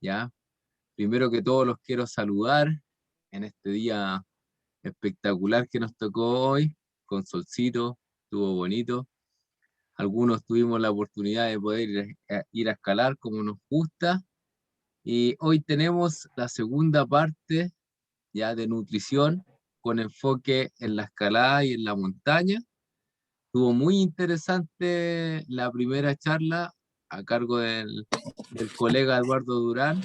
¿ya? Primero que todo los quiero saludar en este día espectacular que nos tocó hoy, con solcito, estuvo bonito. Algunos tuvimos la oportunidad de poder ir a escalar como nos gusta. Y hoy tenemos la segunda parte ya de nutrición con enfoque en la escalada y en la montaña. Estuvo muy interesante la primera charla a cargo del colega Eduardo Durán,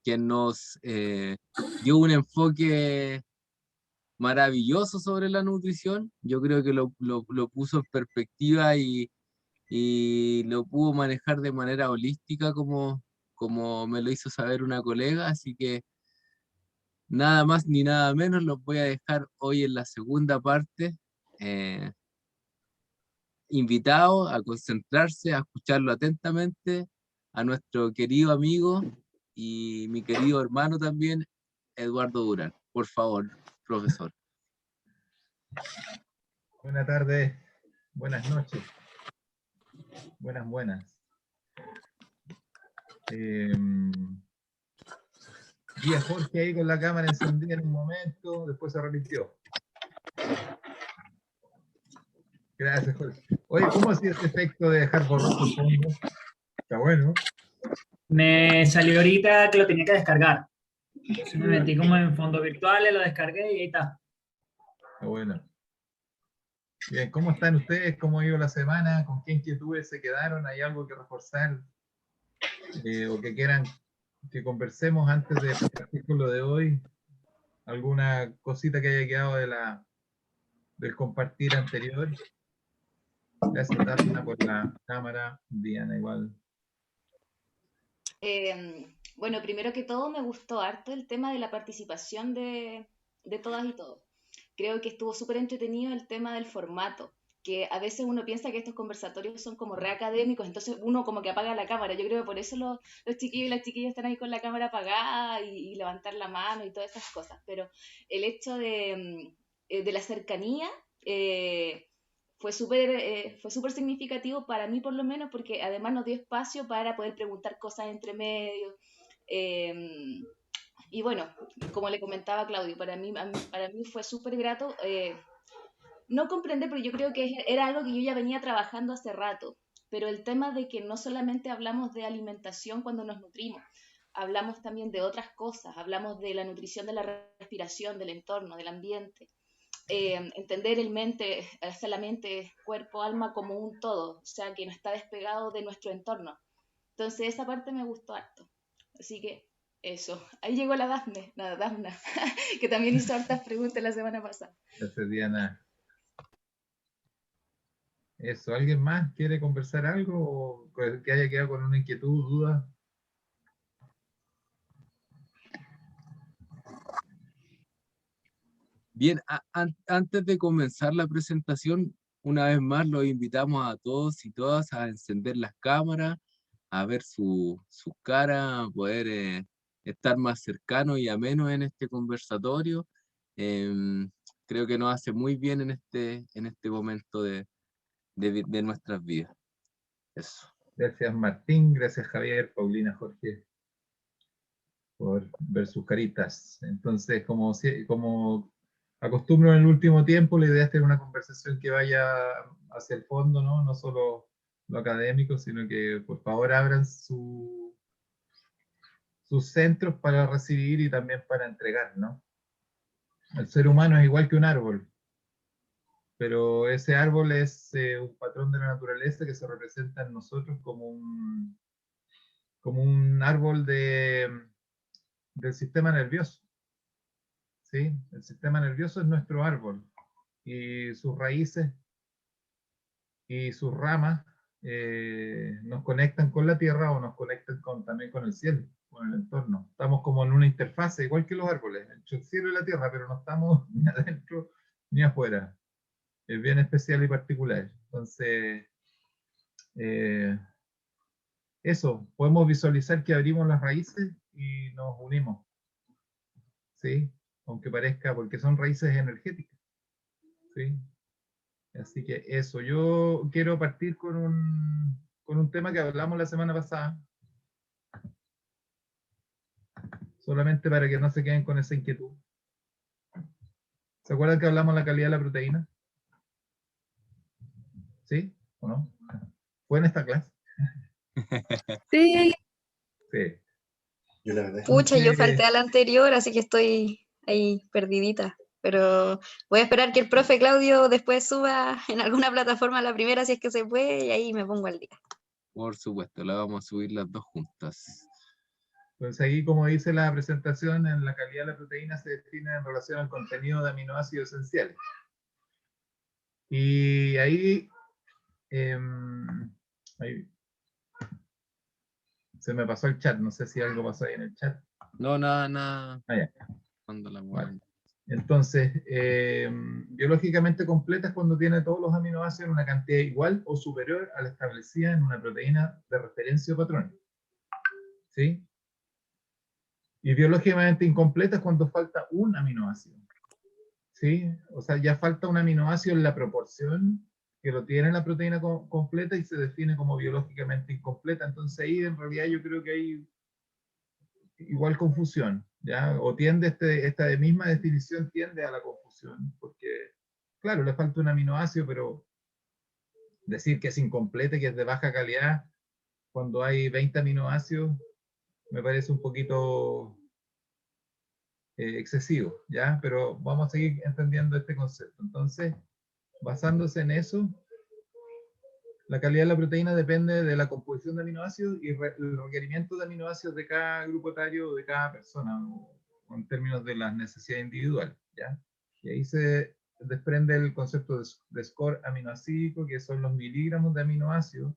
quien nos dio un enfoque maravilloso sobre la nutrición. Yo creo que lo puso en perspectiva y lo pudo manejar de manera holística como me lo hizo saber una colega. Así que nada más ni nada menos, los voy a dejar hoy en la segunda parte. eh, Invitados a concentrarse, a escucharlo atentamente, a nuestro querido amigo y mi querido hermano también, Eduardo Durán. Por favor, profesor. Buenas tardes, buenas noches, buenas. Vi a Jorge ahí con la cámara encendida en un momento, después se repitió. Gracias, Jorge. Oye, ¿cómo ha sido este efecto de dejar borroso el fondo? Está bueno. Me salió ahorita que lo tenía que descargar. Entonces me metí como en fondos virtuales, lo descargué y ahí está. Está bueno. Bien, ¿cómo están ustedes? ¿Cómo ha ido la semana? ¿Con qué inquietudes se quedaron? ¿Hay algo que reforzar? ¿O que quieran que conversemos antes de partir con lo de hoy? ¿Alguna cosita que haya quedado del compartir anterior? Gracias, Dafna, por la cámara. Diana, igual. Bueno, primero que todo me gustó harto el tema de la participación de todas y todos. Creo que estuvo súper entretenido el tema del formato, que a veces uno piensa que estos conversatorios son como re académicos, entonces uno como que apaga la cámara. Yo creo que por eso los chiquillos y las chiquillas están ahí con la cámara apagada y levantar la mano y todas esas cosas. Pero el hecho de la cercanía fue súper significativo para mí por lo menos, porque además nos dio espacio para poder preguntar cosas entre medio. Eh, y bueno, como le comentaba a Claudio, para mí fue súper grato. No comprender, pero yo creo que era algo que yo ya venía trabajando hace rato. Pero el tema de que no solamente hablamos de alimentación cuando nos nutrimos, hablamos también de otras cosas, hablamos de la nutrición de la respiración, del entorno, del ambiente. Entender la mente, cuerpo, alma como un todo, o sea, que no está despegado de nuestro entorno. Entonces esa parte me gustó harto. Así que eso. Ahí llegó la Dafna, que también hizo hartas preguntas la semana pasada. Gracias, Diana. Eso, ¿alguien más quiere conversar algo o que haya quedado con una inquietud, duda? Bien, antes de comenzar la presentación, una vez más los invitamos a todos y todas a encender las cámaras, a ver su cara, a poder estar más cercanos y amenos en este conversatorio. Em, Creo que nos hace muy bien en este momento de nuestras vidas. Eso. Gracias, Martín. Gracias, Javier, Paulina, Jorge, por ver sus caritas. Entonces, como acostumbro en el último tiempo, la idea es tener una conversación que vaya hacia el fondo, ¿no? No solo lo académico, sino que por favor abran sus centros para recibir y también para entregar, ¿no? El ser humano es igual que un árbol, pero ese árbol es un patrón de la naturaleza que se representa en nosotros como un árbol del sistema nervioso. ¿Sí? El sistema nervioso es nuestro árbol y sus raíces y sus ramas nos conectan con la tierra o nos conectan también con el cielo, con el entorno. Estamos como en una interfase, igual que los árboles, entre el cielo y la tierra, pero no estamos ni adentro ni afuera. Es bien especial y particular. Entonces, eso, podemos visualizar que abrimos las raíces y nos unimos. ¿Sí? Aunque parezca, porque son raíces energéticas. ¿Sí? Así que eso, yo quiero partir con un tema que hablamos la semana pasada, Solamente para que no se queden con esa inquietud. ¿Se acuerdan que hablamos de la calidad de la proteína? ¿Sí o no? ¿Fue en esta clase? Sí, Sí. Yo la verdad es que pucha, yo Entonces, falté a la anterior, así que estoy ahí perdidita. Pero voy a esperar que el profe Claudio después suba en alguna plataforma la primera, si es que se puede, y ahí me pongo al día. Por supuesto, la vamos a subir las dos juntas. pues ahí, como dice la presentación, en la calidad de la proteína se define en relación al contenido de aminoácidos esenciales. Y ahí, ahí se me pasó el chat, no sé si algo pasó ahí en el chat. No, nada. Ah, ya. Cuando la Vale. Entonces, biológicamente completa es cuando tiene todos los aminoácidos en una cantidad igual o superior a la establecida en una proteína de referencia o patrón. ¿Sí? Y biológicamente incompleta es cuando falta un aminoácido. ¿Sí? O sea, ya falta un aminoácido en la proporción que lo tiene la proteína completa y se define como biológicamente incompleta. Entonces ahí en realidad yo creo que hay igual confusión, ¿ya? O tiende esta misma definición tiende a la confusión, porque claro, le falta un aminoácido, pero decir que es incompleta y que es de baja calidad cuando hay 20 aminoácidos me parece un poquito excesivo, ¿ya? Pero vamos a seguir entendiendo este concepto. Entonces, basándose en eso, la calidad de la proteína depende de la composición de aminoácidos y el requerimiento de aminoácidos de cada grupo etario o de cada persona, o en términos de las necesidades individuales, ¿ya? Y ahí se desprende el concepto de score aminoácido, que son los miligramos de aminoácidos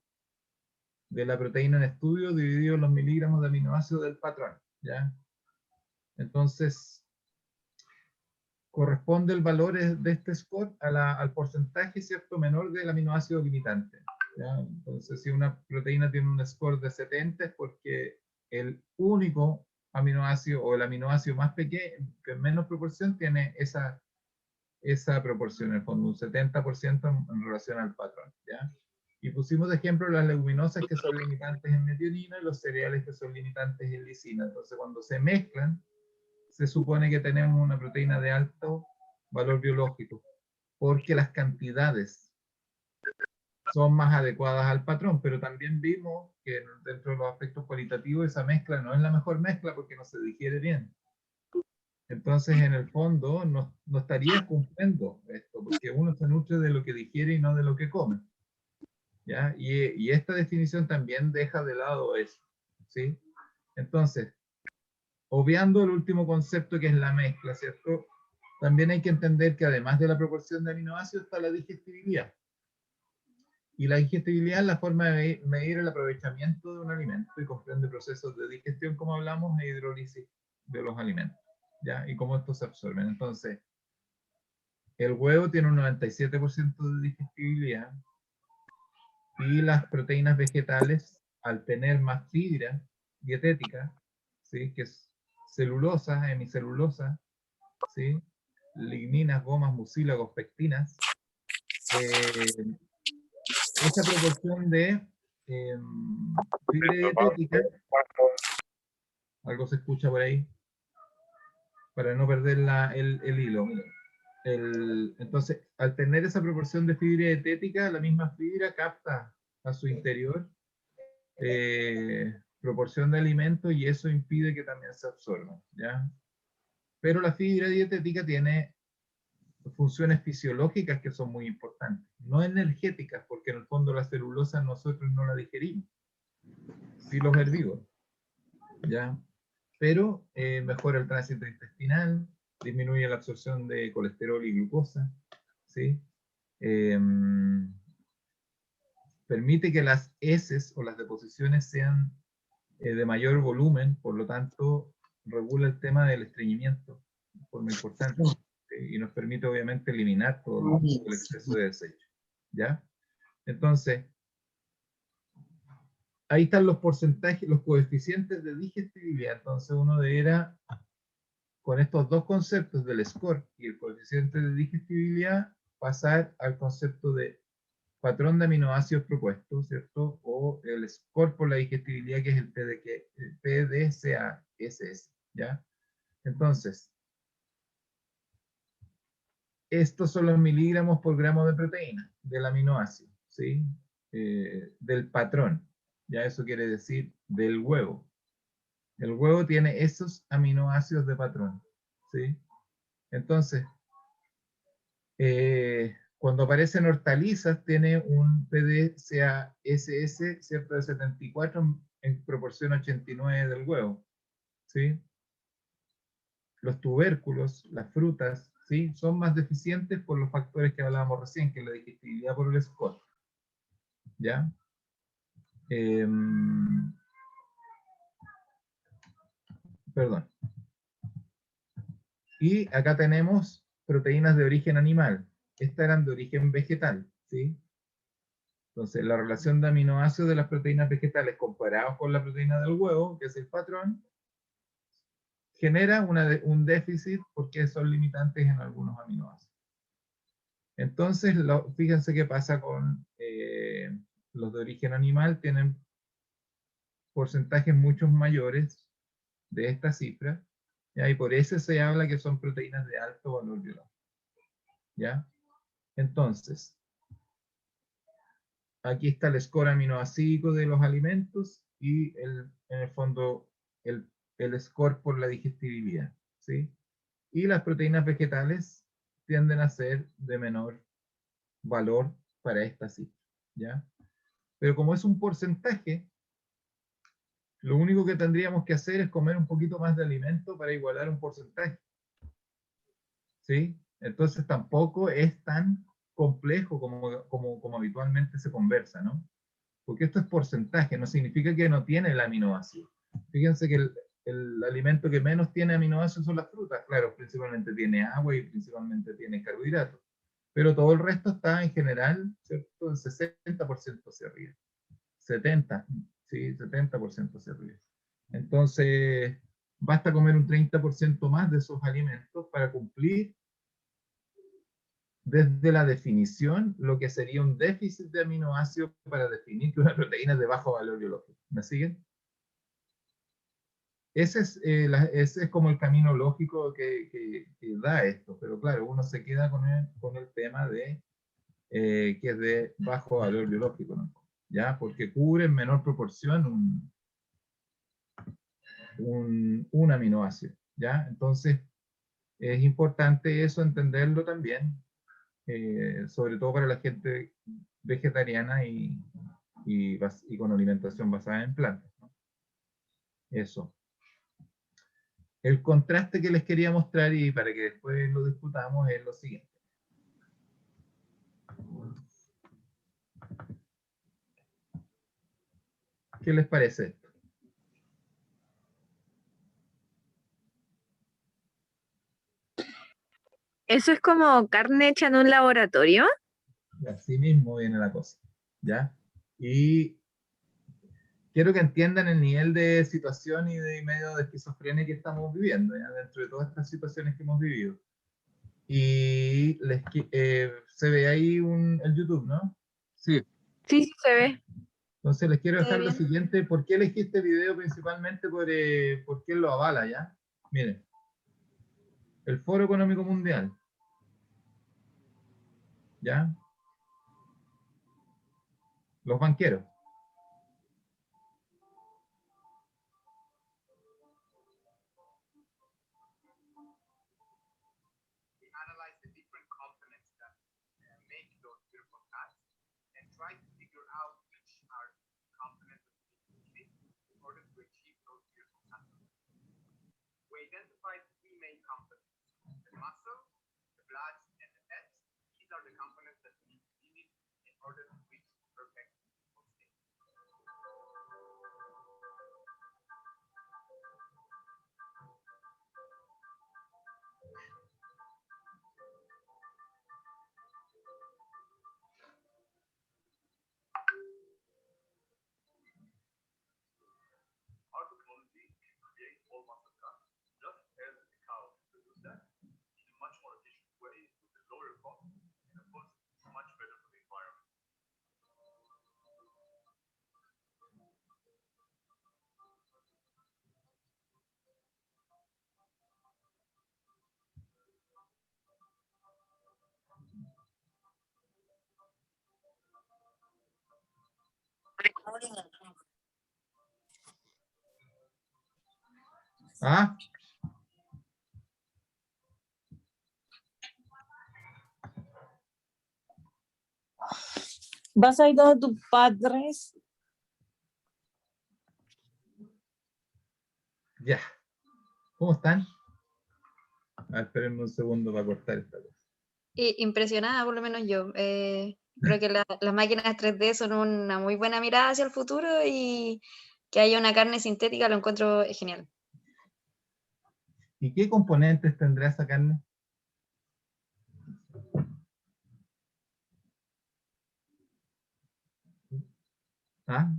de la proteína en estudio dividido en los miligramos de aminoácidos del patrón, ¿ya? Entonces, corresponde el valor de este score al porcentaje, ¿cierto?, menor del aminoácido limitante, ¿ya? Entonces, si una proteína tiene un score de 70 es porque el único aminoácido o el aminoácido más pequeño, que en menos proporción, tiene esa proporción, en el fondo, un 70% en relación al patrón, ¿ya? Y pusimos de ejemplo las leguminosas que son limitantes en metionina y los cereales que son limitantes en lisina. Entonces, cuando se mezclan, se supone que tenemos una proteína de alto valor biológico, porque las cantidades son más adecuadas al patrón, pero también vimos que dentro de los aspectos cualitativos esa mezcla no es la mejor mezcla porque no se digiere bien. Entonces, en el fondo, no estaría cumpliendo esto, porque uno se nutre de lo que digiere y no de lo que come, ¿ya? Y esta definición también deja de lado eso, ¿sí? Entonces, obviando el último concepto que es la mezcla, ¿cierto? También hay que entender que además de la proporción de aminoácidos está la digestibilidad. Y la digestibilidad es la forma de medir el aprovechamiento de un alimento y comprende procesos de digestión, como hablamos, e hidrólisis de los alimentos, ¿ya? Y cómo estos se absorben. Entonces, el huevo tiene un 97% de digestibilidad y las proteínas vegetales, al tener más fibra dietética, ¿sí?, que es celulosa, hemicelulosa, ¿sí?, ligninas, gomas, mucílagos, pectinas, esa proporción de fibra dietética, algo se escucha por ahí, para no perder el hilo. Entonces, al tener esa proporción de fibra dietética, la misma fibra capta a su interior proporción de alimento y eso impide que también se absorba, ¿ya? Pero la fibra dietética tiene funciones fisiológicas que son muy importantes, no energéticas, porque en el fondo la celulosa nosotros no la digerimos, sí los herbívoros, ¿ya? Pero mejora el tránsito intestinal, disminuye la absorción de colesterol y glucosa, ¿sí? Permite que las heces o las deposiciones sean de mayor volumen, por lo tanto regula el tema del estreñimiento de forma importante, y nos permite obviamente eliminar todo el exceso de desecho, ¿ya? Entonces, ahí están los porcentajes, los coeficientes de digestibilidad. Entonces uno deberá, con estos dos conceptos del score y el coeficiente de digestibilidad, pasar al concepto de patrón de aminoácidos propuesto, ¿cierto? O el score por la digestibilidad, que es el PDCA-SS, ¿ya? Entonces, estos son los miligramos por gramo de proteína del aminoácido, ¿sí? Del patrón. Ya eso quiere decir del huevo. El huevo tiene esos aminoácidos de patrón, ¿sí? Entonces, cuando aparecen hortalizas, tiene un PDCA-SS, ¿cierto? De 74 en proporción 89 del huevo, ¿sí? Los tubérculos, las frutas, ¿sí? Son más deficientes por los factores que hablábamos recién, que es la digestibilidad por el score, ¿ya? Perdón. Y acá tenemos proteínas de origen animal. Estas eran de origen vegetal, ¿sí? Entonces, la relación de aminoácidos de las proteínas vegetales comparados con la proteína del huevo, que es el patrón, genera un déficit porque son limitantes en algunos aminoácidos. Entonces, fíjense qué pasa con los de origen animal, tienen porcentajes mucho mayores de esta cifra, ¿ya? Y por eso se habla que son proteínas de alto valor biológico, ¿ya? Entonces, aquí está el score aminoácido de los alimentos y en el fondo el score por la digestibilidad, ¿sí? Y las proteínas vegetales tienden a ser de menor valor para esta cifra, ¿ya? Pero como es un porcentaje, lo único que tendríamos que hacer es comer un poquito más de alimento para igualar un porcentaje, ¿sí? Entonces tampoco es tan complejo como habitualmente se conversa, ¿no? Porque esto es porcentaje, no significa que no tiene el aminoácido. Fíjense que el alimento que menos tiene aminoácidos son las frutas, claro, principalmente tiene agua y principalmente tiene carbohidratos, pero todo el resto está en general, ¿cierto?, en 60% hacia arriba, 70, sí, 70% hacia arriba. Entonces, basta comer un 30% más de esos alimentos para cumplir desde la definición lo que sería un déficit de aminoácidos para definir que una proteína es de bajo valor biológico. ¿Me siguen? Ese es como el camino lógico que da esto, pero claro, uno se queda con el tema de que es de bajo valor biológico, ¿no? ¿Ya? Porque cubre en menor proporción un aminoácido, ¿ya? Entonces, es importante eso entenderlo también, sobre todo para la gente vegetariana y con alimentación basada en plantas, ¿no? Eso. El contraste que les quería mostrar y para que después lo discutamos es lo siguiente. ¿Qué les parece esto? ¿Eso es como carne hecha en un laboratorio? Así mismo viene la cosa, ¿ya? Y quiero que entiendan el nivel de situación y de medio de esquizofrenia que estamos viviendo, ¿ya? Dentro de todas estas situaciones que hemos vivido. Y se ve ahí el YouTube, ¿no? Sí, Sí, sí se ve. Entonces les quiero ¿Se dejar ve lo bien? siguiente. ¿Por qué elegí este video? Principalmente porque él lo avala, ¿ya? Miren. El Foro Económico Mundial, ¿ya? Los banqueros. ¿Ah? ¿Vas a ir donde tus padres? Ya. ¿Cómo están? Espérenme un segundo para cortar esta cosa. Impresionada, por lo menos yo. Creo que las máquinas 3D son una muy buena mirada hacia el futuro y que haya una carne sintética lo encuentro genial. ¿Y qué componentes tendrá esa carne? ¿Ah?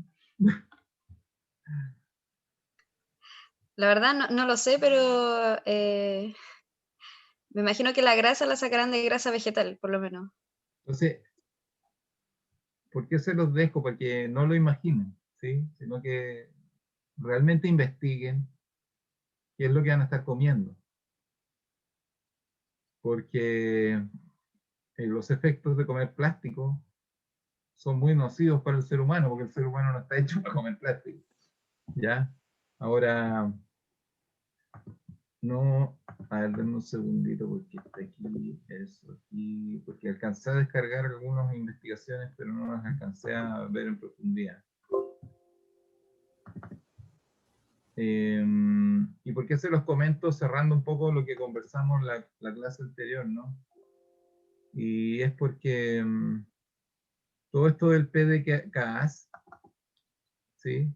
La verdad no lo sé, pero me imagino que la grasa la sacarán de grasa vegetal, por lo menos. Entonces, ¿por qué se los dejo? Para que no lo imaginen, ¿sí? Sino que realmente investiguen qué es lo que van a estar comiendo. Porque los efectos de comer plástico son muy nocivos para el ser humano, porque el ser humano no está hecho para comer plástico. ¿Ya? Ahora, no, a ver, denme un segundito, porque está aquí, eso, aquí, porque alcancé a descargar algunas investigaciones, pero no las alcancé a ver en profundidad. ¿Y por qué se los comento cerrando un poco lo que conversamos la clase anterior, ¿no? Y es porque todo esto del PDCAAS, ¿sí?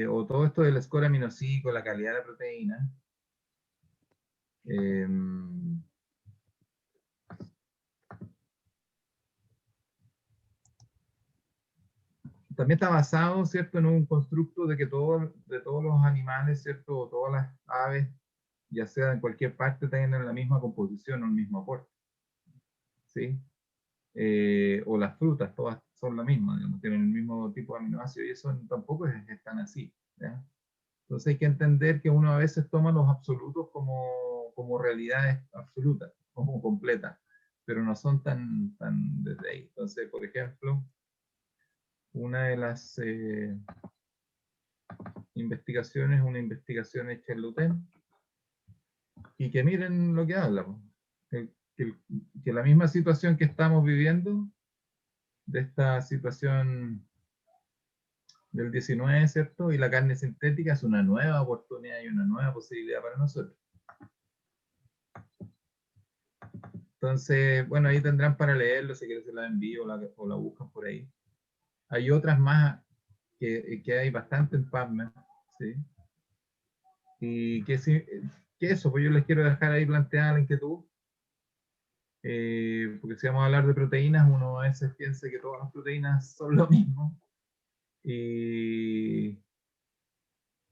O todo esto del score aminosíquico, la calidad de la proteína, también está basado, ¿cierto?, en un constructo de que de todos los animales, ¿cierto?, o todas las aves, ya sea en cualquier parte, tengan la misma composición o el mismo aporte, ¿sí? O las frutas, todas son la misma, digamos, tienen el mismo tipo de aminoácidos y eso tampoco es tan así, ¿ya? Entonces hay que entender que uno a veces toma los absolutos como realidades absolutas, como completas, pero no son tan desde ahí. Entonces, por ejemplo, una de las investigaciones, una investigación hecha en Luten, y que miren lo que habla, que la misma situación que estamos viviendo, de esta situación del 19, ¿cierto? Y la carne sintética es una nueva oportunidad y una nueva posibilidad para nosotros. Entonces, bueno, ahí tendrán para leerlo, si quieren se la envío o la buscan por ahí. Hay otras más que hay bastante en PubMed, ¿sí? Y que eso, pues yo les quiero dejar ahí planteada la inquietud, porque si vamos a hablar de proteínas, uno a veces piensa que todas las proteínas son lo mismo, y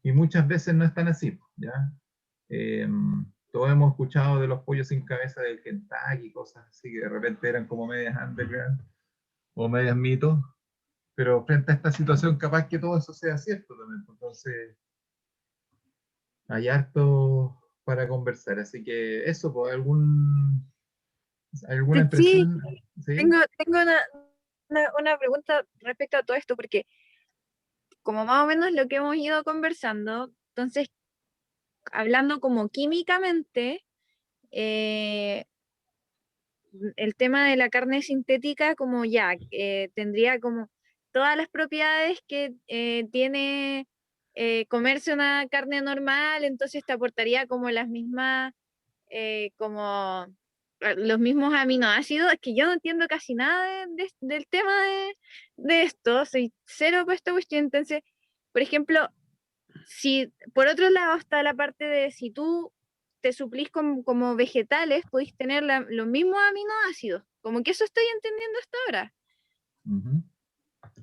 muchas veces no están así, ¿ya? Todos hemos escuchado de los pollos sin cabeza del Kentucky, cosas así que de repente eran como medias underground o medias mitos, pero frente a esta situación capaz que todo eso sea cierto también. Entonces hay harto para conversar, así que eso, pues alguna Sí, impresión, ¿sí? tengo una pregunta respecto a todo esto, porque como más o menos lo que hemos ido conversando, entonces, hablando como químicamente, el tema de la carne sintética como ya tendría como todas las propiedades que tiene comerse una carne normal, entonces te aportaría como las mismas, como los mismos aminoácidos. Es que yo no entiendo casi nada del tema de esto, soy cero para esta cuestión. Entonces, por ejemplo, si por otro lado está la parte de si tú te suplís como vegetales, podéis tener los mismos aminoácidos. Como que eso estoy entendiendo hasta ahora. Uh-huh.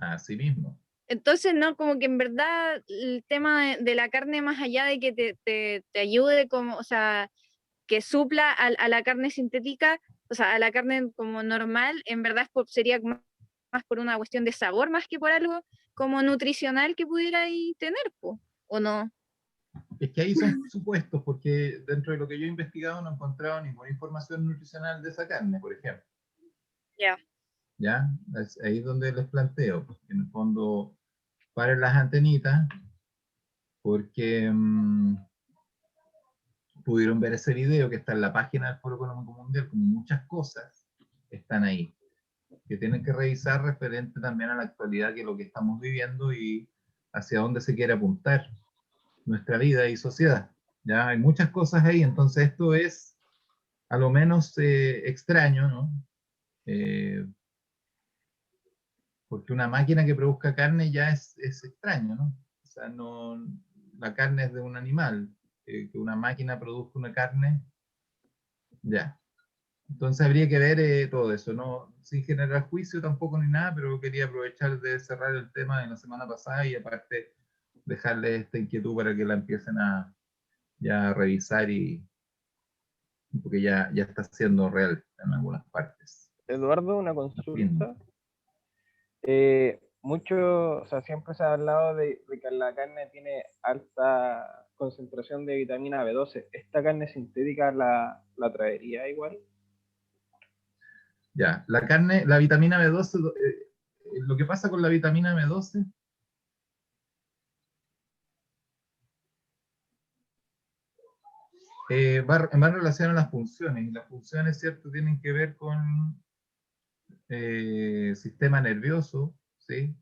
Así mismo. Entonces, no, como que en verdad el tema de la carne, más allá de que te ayude, como, o sea, que supla a la carne sintética, o sea, a la carne como normal, en verdad sería más por una cuestión de sabor, más que por algo como nutricional que pudiera ahí tener, ¿o no? Es que ahí son supuestos, porque dentro de lo que yo he investigado no he encontrado ninguna información nutricional de esa carne, por ejemplo. Ya. ¿ya? Es ahí donde les planteo, pues, en el fondo, paren las antenitas, porque pudieron ver ese video que está en la página del Foro Económico Mundial, como muchas cosas están ahí, que tienen que revisar referente también a la actualidad, que es lo que estamos viviendo y hacia dónde se quiere apuntar nuestra vida y sociedad. Ya hay muchas cosas ahí, entonces esto es a lo menos extraño, ¿no? Porque una máquina que produzca carne ya es extraño, ¿no? O sea, no, la carne es de un animal, que una máquina produzca una carne, ya. Entonces habría que ver todo eso, ¿no? Sin generar juicio tampoco ni nada, pero quería aprovechar de cerrar el tema de la semana pasada y aparte dejarles esta inquietud para que la empiecen a ya revisar y porque ya está siendo real en algunas partes. Eduardo, una consulta. O sea, siempre se ha hablado de que la carne tiene alta concentración de vitamina B12. ¿Esta carne sintética la traería igual? Ya, la carne, la vitamina B12, lo que pasa con la vitamina B12 va en relación a las funciones, y las funciones, ¿cierto?, tienen que ver con sistema nervioso, ¿sí?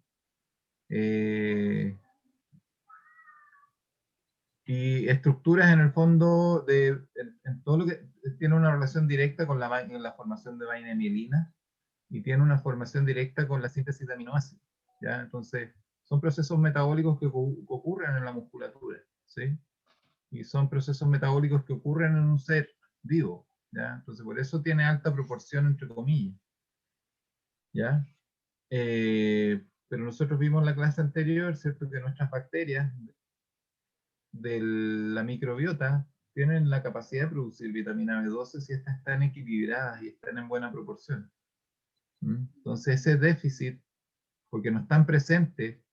Y estructuras en el fondo en todo lo que tiene una relación directa con la formación de vaina de mielina y tiene una formación directa con la síntesis de aminoácidos, ¿ya? Entonces, son procesos metabólicos que ocurren en la musculatura, ¿sí? Y son procesos metabólicos que ocurren en un ser vivo, ¿ya? Entonces, por eso tiene alta proporción, entre comillas, ¿ya? Pero nosotros vimos en la clase anterior, ¿cierto?, que nuestras bacterias de la microbiota tienen la capacidad de producir vitamina B12 si estas están equilibradas y están en buena proporción. Entonces ese déficit, porque no están presentes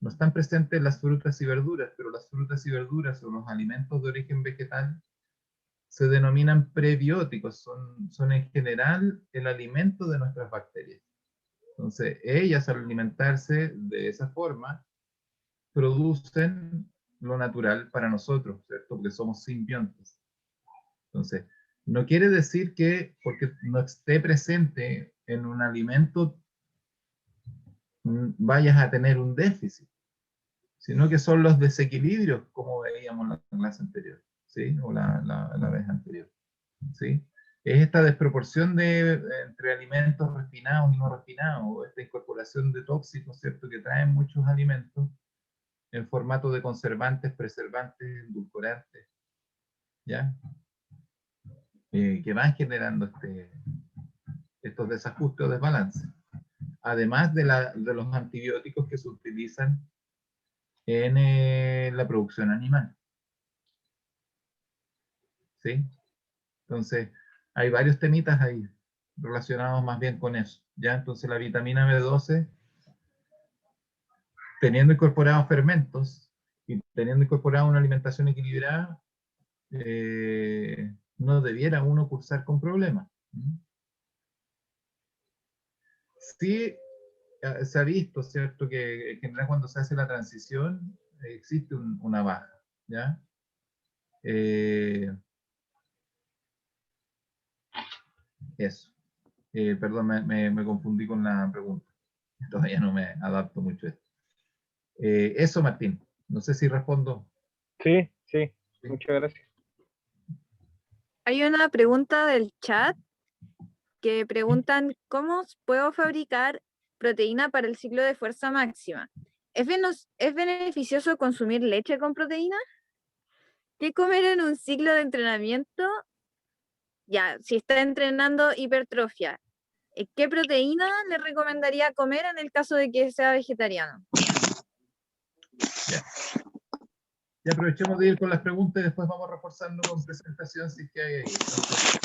no están presentes en las frutas y verduras, pero las frutas y verduras o los alimentos de origen vegetal se denominan prebióticos, son en general el alimento de nuestras bacterias. Entonces ellas, al alimentarse de esa forma, producen lo natural para nosotros, ¿cierto? Porque somos simbiontes. Entonces, no quiere decir que porque no esté presente en un alimento vayas a tener un déficit, sino que son los desequilibrios, como veíamos en la clase anterior, ¿sí? O la vez anterior, ¿sí? Es esta desproporción entre alimentos refinados y no refinados, esta incorporación de tóxicos, ¿cierto?, que traen muchos alimentos en formato de conservantes, preservantes, edulcorantes, ¿ya? Que van generando estos desajustes o desbalances. Además de los antibióticos que se utilizan en la producción animal. ¿Sí? Entonces, hay varios temitas ahí relacionados más bien con eso. ¿Ya? Entonces, la vitamina B12, teniendo incorporados fermentos y teniendo incorporada una alimentación equilibrada, no debiera uno cursar con problemas. Sí, se ha visto, ¿cierto?, que en general cuando se hace la transición existe una baja, ¿ya? Eso. Perdón, me confundí con la pregunta. Todavía no me adapto mucho a esto. Eso, Martín. No sé si respondo. Sí, sí. Muchas gracias. Hay una pregunta del chat que preguntan ¿cómo puedo fabricar proteína para el ciclo de fuerza máxima? ¿Es beneficioso consumir leche con proteína? ¿Qué comer en un ciclo de entrenamiento? Ya, si está entrenando hipertrofia, ¿qué proteína le recomendaría comer en el caso de que sea vegetariano? Ya. Y aprovechemos de ir con las preguntas y después vamos reforzando con presentación si es que hay ahí. Entonces,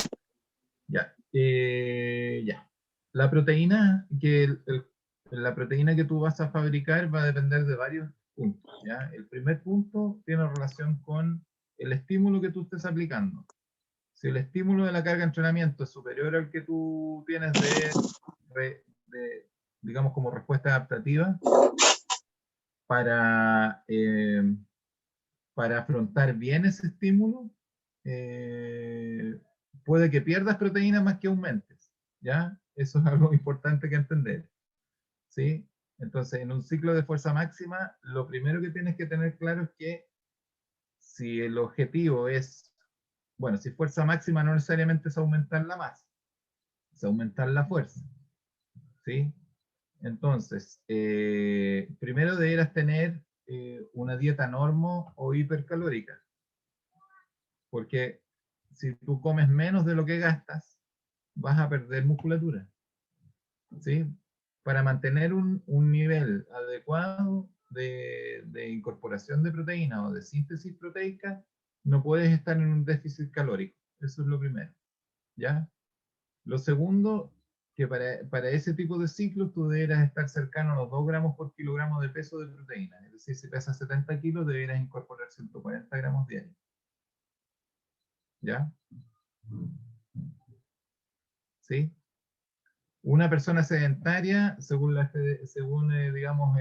ya. Ya. La proteína que tú vas a fabricar va a depender de varios puntos, ¿ya? El primer punto tiene relación con el estímulo que tú estés aplicando, Si el estímulo de la carga de entrenamiento es superior al que tú tienes digamos, como respuesta adaptativa para afrontar bien ese estímulo, puede que pierdas proteína más que aumentes, ¿ya? Eso es algo importante que entender, ¿sí? Entonces, en un ciclo de fuerza máxima, lo primero que tienes que tener claro es que si el objetivo es, bueno, si fuerza máxima no necesariamente es aumentar la masa, es aumentar la fuerza, ¿sí? Entonces, primero deberás tener una dieta normo o hipercalórica, porque si tú comes menos de lo que gastas, vas a perder musculatura, ¿sí? Para mantener un nivel adecuado de incorporación de proteína o de síntesis proteica, no puedes estar en un déficit calórico. Eso es lo primero, ¿ya? Lo segundo, que para ese tipo de ciclos tú deberás estar cercano a los 2 gramos por kilogramo de peso de proteína. Es decir, si pesas 70 kilos, deberás incorporar 140 gramos diarios. ¿Ya? ¿Sí? Una persona sedentaria, según digamos,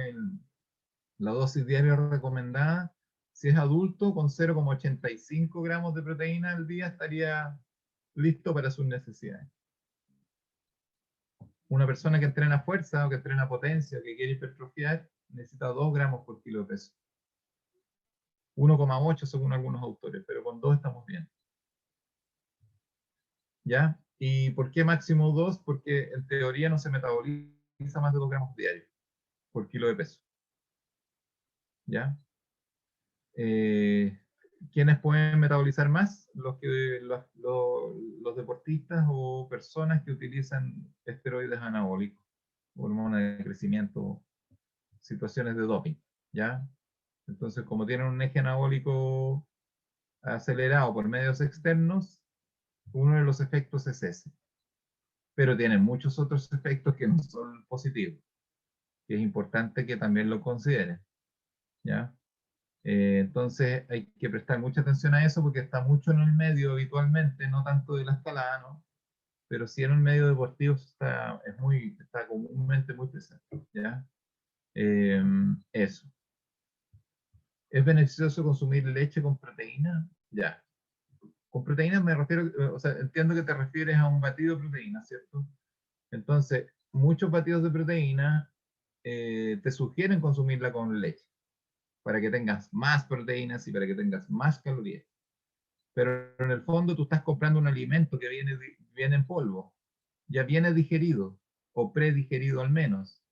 la dosis diaria recomendada, si es adulto, con 0,85 gramos de proteína al día estaría listo para sus necesidades. Una persona que entrena fuerza o que entrena potencia o que quiere hipertrofiar necesita 2 gramos por kilo de peso. 1,8 según algunos autores, pero con 2 estamos bien. ¿Ya? ¿Y por qué máximo 2? Porque en teoría no se metaboliza más de 2 gramos diarios por kilo de peso. ¿Ya? ¿Quiénes pueden metabolizar más? Los deportistas o personas que utilizan esteroides anabólicos, hormonas de crecimiento, situaciones de doping, ¿ya? Entonces, como tienen un eje anabólico acelerado por medios externos, uno de los efectos es ese. Pero tienen muchos otros efectos que no son positivos, que es importante que también lo consideren, ¿ya? Entonces hay que prestar mucha atención a eso porque está mucho en el medio habitualmente, no tanto de la escalada, ¿no? Pero sí en el medio deportivo está comúnmente muy presente, ¿ya? Eso. ¿Es beneficioso consumir leche con proteína? Ya. Con proteína me refiero, o sea, entiendo que te refieres a un batido de proteína, ¿cierto? Entonces, muchos batidos de proteína te sugieren consumirla con leche, para que tengas más proteínas y para que tengas más calorías. Pero en el fondo tú estás comprando un alimento que viene en polvo, ya viene digerido, o predigerido al menos.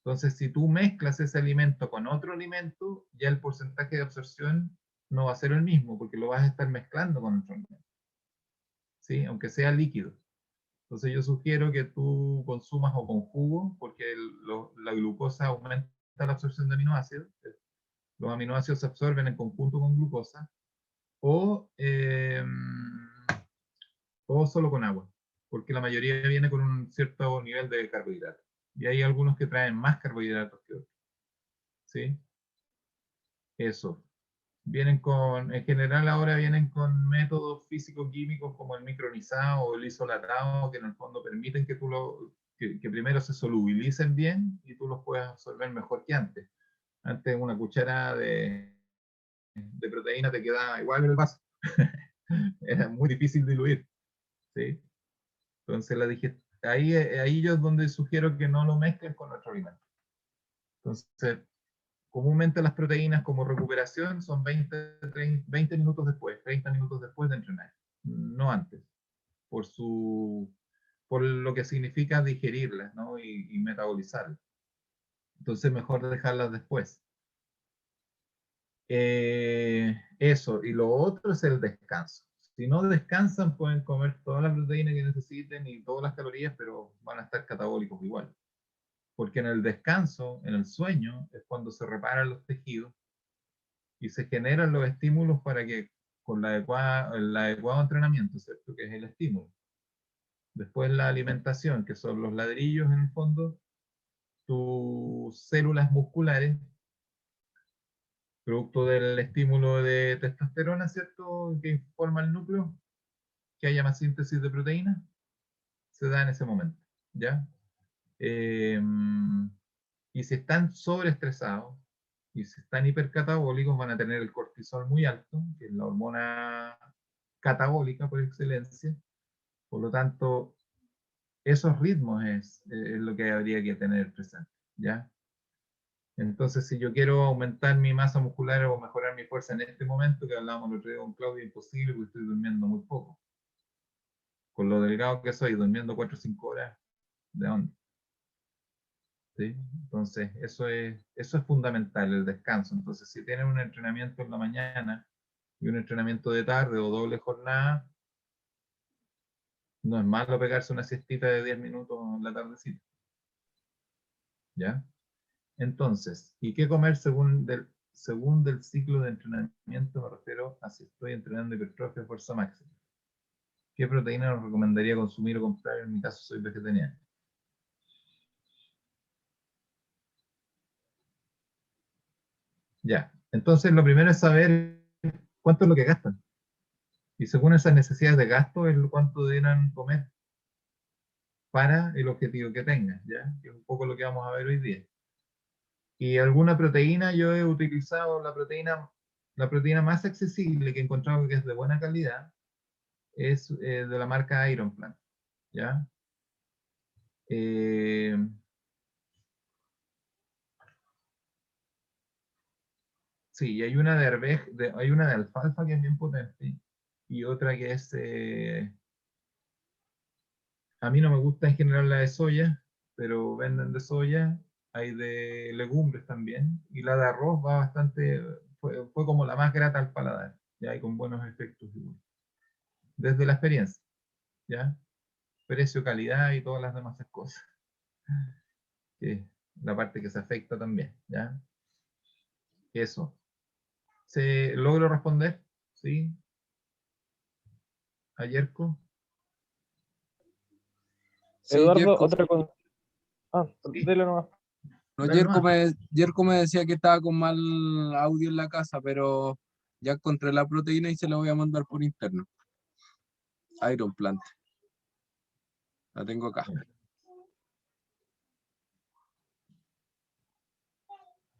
Entonces, si tú mezclas ese alimento con otro alimento, ya el porcentaje de absorción no va a ser el mismo, porque lo vas a estar mezclando con otro alimento, ¿sí? Aunque sea líquido. Entonces yo sugiero que tú consumas o con jugo, porque la glucosa aumenta la absorción de aminoácidos. Los aminoácidos se absorben en conjunto con glucosa, o solo con agua, porque la mayoría viene con un cierto nivel de carbohidratos. Y hay algunos que traen más carbohidratos que otros. ¿Sí? Eso. En general ahora vienen con métodos físico-químicos como el micronizado o el isolatado, que en el fondo permiten que que primero se solubilicen bien y tú los puedas absorber mejor que antes. Antes una cuchara de proteína te quedaba igual en el vaso. Era muy difícil diluir, ¿sí? Entonces ahí yo es donde sugiero que no lo mezclen con otro alimento. Entonces, comúnmente las proteínas como recuperación son 20 minutos después, 30 minutos después de entrenar, no antes, por lo que significa digerirlas, ¿no? y metabolizarlas. Entonces mejor dejarlas después. Eso, y lo otro es el descanso. Si no descansan, pueden comer toda la proteína que necesiten y todas las calorías, pero van a estar catabólicos igual. Porque en el descanso, en el sueño, es cuando se reparan los tejidos y se generan los estímulos para que con el adecuado entrenamiento, ¿cierto? Que es el estímulo. Después la alimentación, que son los ladrillos en el fondo, tus células musculares, producto del estímulo de testosterona, ¿cierto? Que forma el núcleo, que haya más síntesis de proteína, se da en ese momento, ¿ya? Y si están sobreestresados y si están hipercatabólicos, van a tener el cortisol muy alto, que es la hormona catabólica por excelencia. Por lo tanto, esos ritmos es lo que habría que tener presente, ¿ya? Entonces, si yo quiero aumentar mi masa muscular o mejorar mi fuerza en este momento, que hablábamos el otro día con Claudio, imposible porque estoy durmiendo muy poco. Con lo delgado que soy, durmiendo 4 o 5 horas, ¿de dónde? ¿Sí? Entonces, eso es fundamental, el descanso. Entonces, si tienen un entrenamiento en la mañana y un entrenamiento de tarde o doble jornada, no es malo pegarse una siestita de 10 minutos en la tardecita. ¿Ya? Entonces, ¿y qué comer según del ciclo de entrenamiento? Me refiero a si estoy entrenando hipertrofia o fuerza máxima. ¿Qué proteína nos recomendaría consumir o comprar? En mi caso soy vegetariano. Ya, entonces lo primero es saber cuánto es lo que gastan. Y según esas necesidades de gasto es cuánto deben comer para el objetivo que tengan, ¿ya? Que es un poco lo que vamos a ver hoy día. Y alguna proteína, yo he utilizado la proteína más accesible que he encontrado que es de buena calidad, es de la marca Iron Plant, ¿ya? Sí, y hay una hay una de alfalfa que es bien potente, y otra que es, a mí no me gusta en general la de soya, pero venden de soya, hay de legumbres también, y la de arroz va bastante, fue como la más grata al paladar, ¿ya? Y con buenos efectos, desde la experiencia, ¿ya? Precio, calidad y todas las demás cosas, que es la parte que se afecta también, ¿ya? Eso. ¿Se logro responder? ¿Sí? ¿Ayerco? Sí, Eduardo, Yerko, otra con... Ah, Sí, dele nomás. no, dale nomás. Yerko me decía que estaba con mal audio en la casa, pero ya encontré la proteína y se la voy a mandar por interno. Iron Plant. La tengo acá.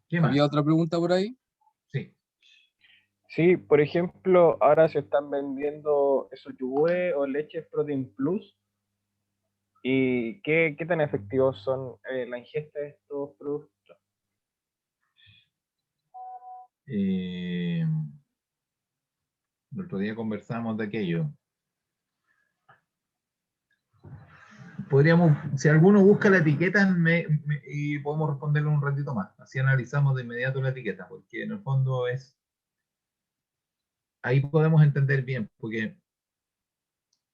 ¿Qué más? ¿Había otra pregunta por ahí? Sí. Sí, por ejemplo, ahora se están vendiendo esos yogures o leches Protein Plus. ¿Y qué tan efectivos son la ingesta de estos productos? El otro día conversamos de aquello. Podríamos, si alguno busca la etiqueta y podemos responderlo un ratito más. Así analizamos de inmediato la etiqueta, porque en el fondo ahí podemos entender bien, porque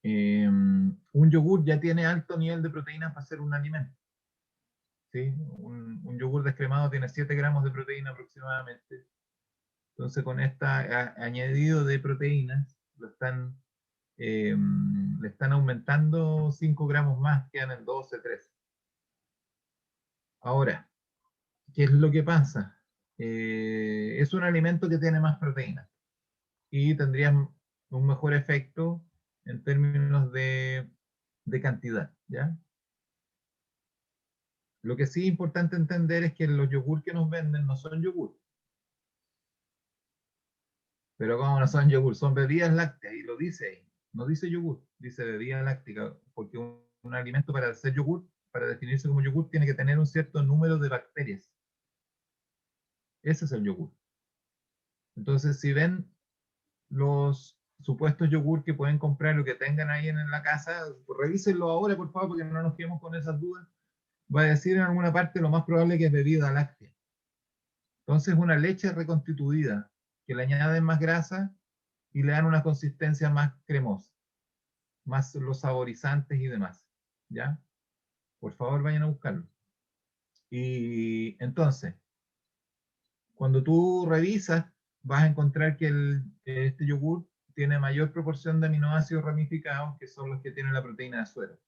un yogur ya tiene alto nivel de proteínas para ser un alimento. ¿Sí? Un yogur descremado tiene 7 gramos de proteína aproximadamente. Entonces con este añadido de proteínas le están aumentando 5 gramos más, quedan en 12, 13. Ahora, ¿qué es lo que pasa? Es un alimento que tiene más proteína y tendría un mejor efecto en términos de cantidad, ¿ya? Lo que sí es importante entender es que los yogur que nos venden no son yogur. Pero como no son yogur, son bebidas lácteas, y lo dice ahí. No dice yogur, dice bebida láctea, porque un alimento para ser yogur, para definirse como yogur, tiene que tener un cierto número de bacterias. Ese es el yogur. Entonces, si ven los supuestos yogur que pueden comprar o que tengan ahí en la casa, pues revísenlo ahora, por favor, porque no nos quedemos con esas dudas. Va a decir en alguna parte lo más probable que es bebida láctea. Entonces, una leche reconstituida, que le añaden más grasa y le dan una consistencia más cremosa, más los saborizantes y demás. ¿Ya? Por favor, vayan a buscarlo. Y entonces, cuando tú revisas, vas a encontrar que este yogur tiene mayor proporción de aminoácidos ramificados, que son los que tienen la proteína de suero,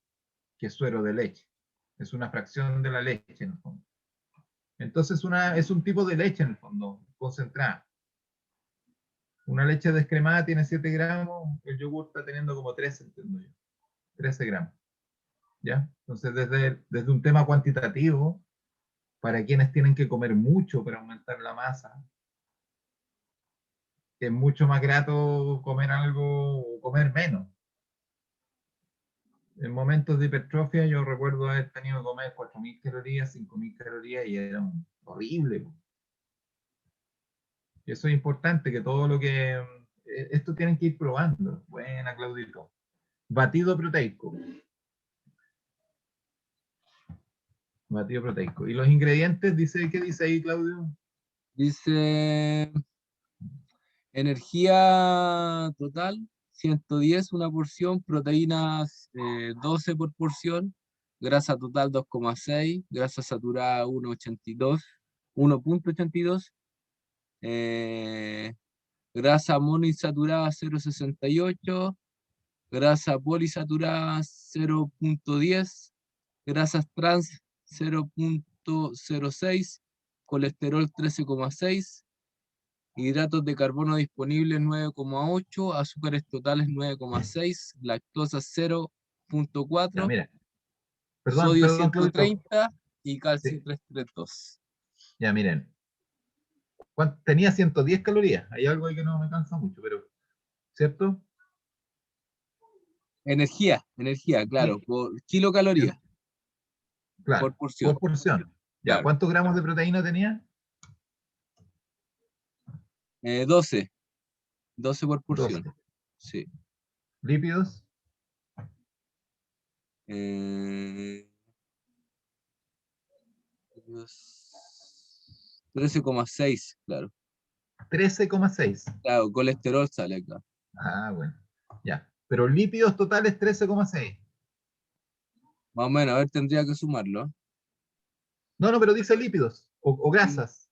que es suero de leche. Es una fracción de la leche, en el fondo. Entonces, es un tipo de leche, en el fondo, concentrada. Una leche descremada tiene 7 gramos, el yogur está teniendo como 13, entiendo yo. 13 gramos. ¿Ya? Entonces, desde un tema cuantitativo, para quienes tienen que comer mucho para aumentar la masa, es mucho más grato comer algo o comer menos. En momentos de hipertrofia yo recuerdo haber tenido que comer 4.000 calorías, 5.000 calorías y era horrible. Y eso es importante, que todo lo que... Esto tienen que ir probando. Buena, Claudito. Batido proteico. Batido proteico. ¿Y los ingredientes? ¿Qué dice ahí, Claudio? Dice energía total, 110 una porción, proteínas 12 por porción, grasa total 2,6, grasa saturada 1.82, grasa monoinsaturada 0,68, grasa polisaturada 0.10, grasas trans 0.06, colesterol 13,6, hidratos de carbono disponibles 9,8, azúcares totales 9,6, lactosa Ya, 0.4, mira. Perdón, sodio Claudito. 130 y calcio Sí. 332. Ya, miren. Tenía 110 calorías. Hay algo ahí que no me cansa mucho, pero... ¿Cierto? Energía, claro, por kilocalorías, Claro, por porción. por porción. Ya, Claro. ¿cuántos gramos de proteína tenía? 12 por 12. porción. Sí. ¿Lípidos? 13,6, claro. 13,6. Claro, colesterol sale acá. Ah, bueno. Ya. Pero lípidos totales 13,6. Más o menos, a ver, tendría que sumarlo. No, pero dice lípidos o grasas.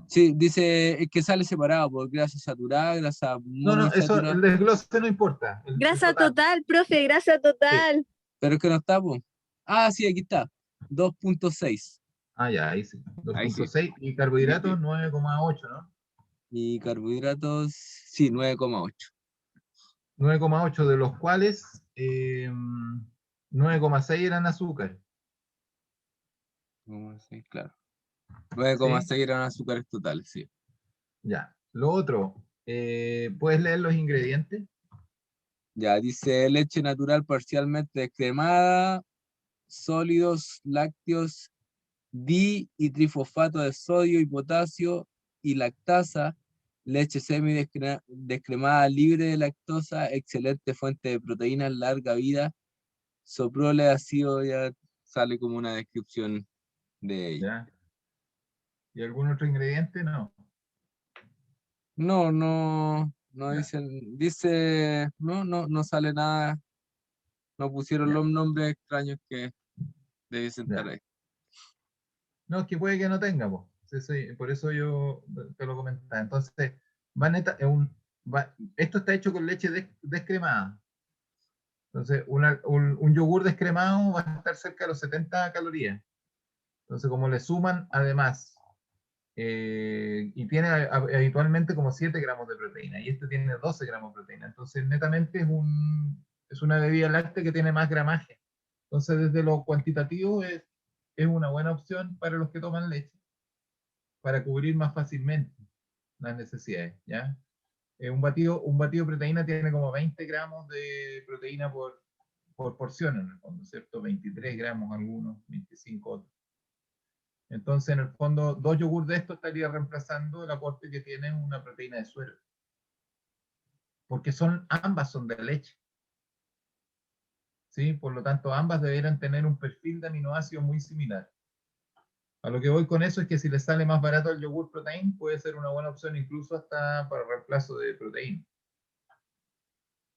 Sí, dice es que sale separado por grasa saturada, grasa No, eso, monoinsaturada. el desglose no importa. El Grasa total. total, profe, grasa total. Pero es que no está, po. Ah, sí, aquí está. 2.6. Ah, ya, ahí sí. Ahí sí. 2,6 y carbohidratos 9,8, ¿no? Y carbohidratos, sí, 9,8. 9,8, de los cuales 9,6 eran azúcar. Sí, claro. ¿Sí? 9,6 eran azúcares totales, sí. Ya. Lo otro, ¿puedes leer los ingredientes? Ya, dice leche natural parcialmente descremada, sólidos, lácteos, di y trifosfato de sodio y potasio y lactasa, leche semidescremada libre de lactosa, excelente fuente de proteínas, larga vida, soprole ácido, ya sale como una descripción de ella. Ya. ¿Y algún otro ingrediente? No. No Ya. dice, no sale nada, no pusieron Ya. los nombres extraños que debiesen estar Ya. ahí. No, es que puede que no tenga, po. Sí, sí, por eso yo te lo comentaba. Entonces, Vanetta, esto está hecho con leche descremada. Entonces, un yogur descremado va a estar cerca de los 70 calorías. Entonces, como le suman, además, y tiene habitualmente como 7 gramos de proteína, y este tiene 12 gramos de proteína. Entonces, netamente es una bebida láctea que tiene más gramaje. Entonces, desde lo cuantitativo es una buena opción para los que toman leche, para cubrir más fácilmente las necesidades, ¿ya? Un batido de proteína tiene como 20 gramos de proteína por porción en el fondo, ¿cierto? 23 gramos algunos, 25 otros. Entonces, en el fondo, 2 yogur de esto estaría reemplazando el aporte que tiene una proteína de suero. Porque ambas son de leche. ¿Sí? Por lo tanto, ambas deberían tener un perfil de aminoácidos muy similar. A lo que voy con eso es que si les sale más barato el yogur protein, puede ser una buena opción incluso hasta para reemplazo de proteína.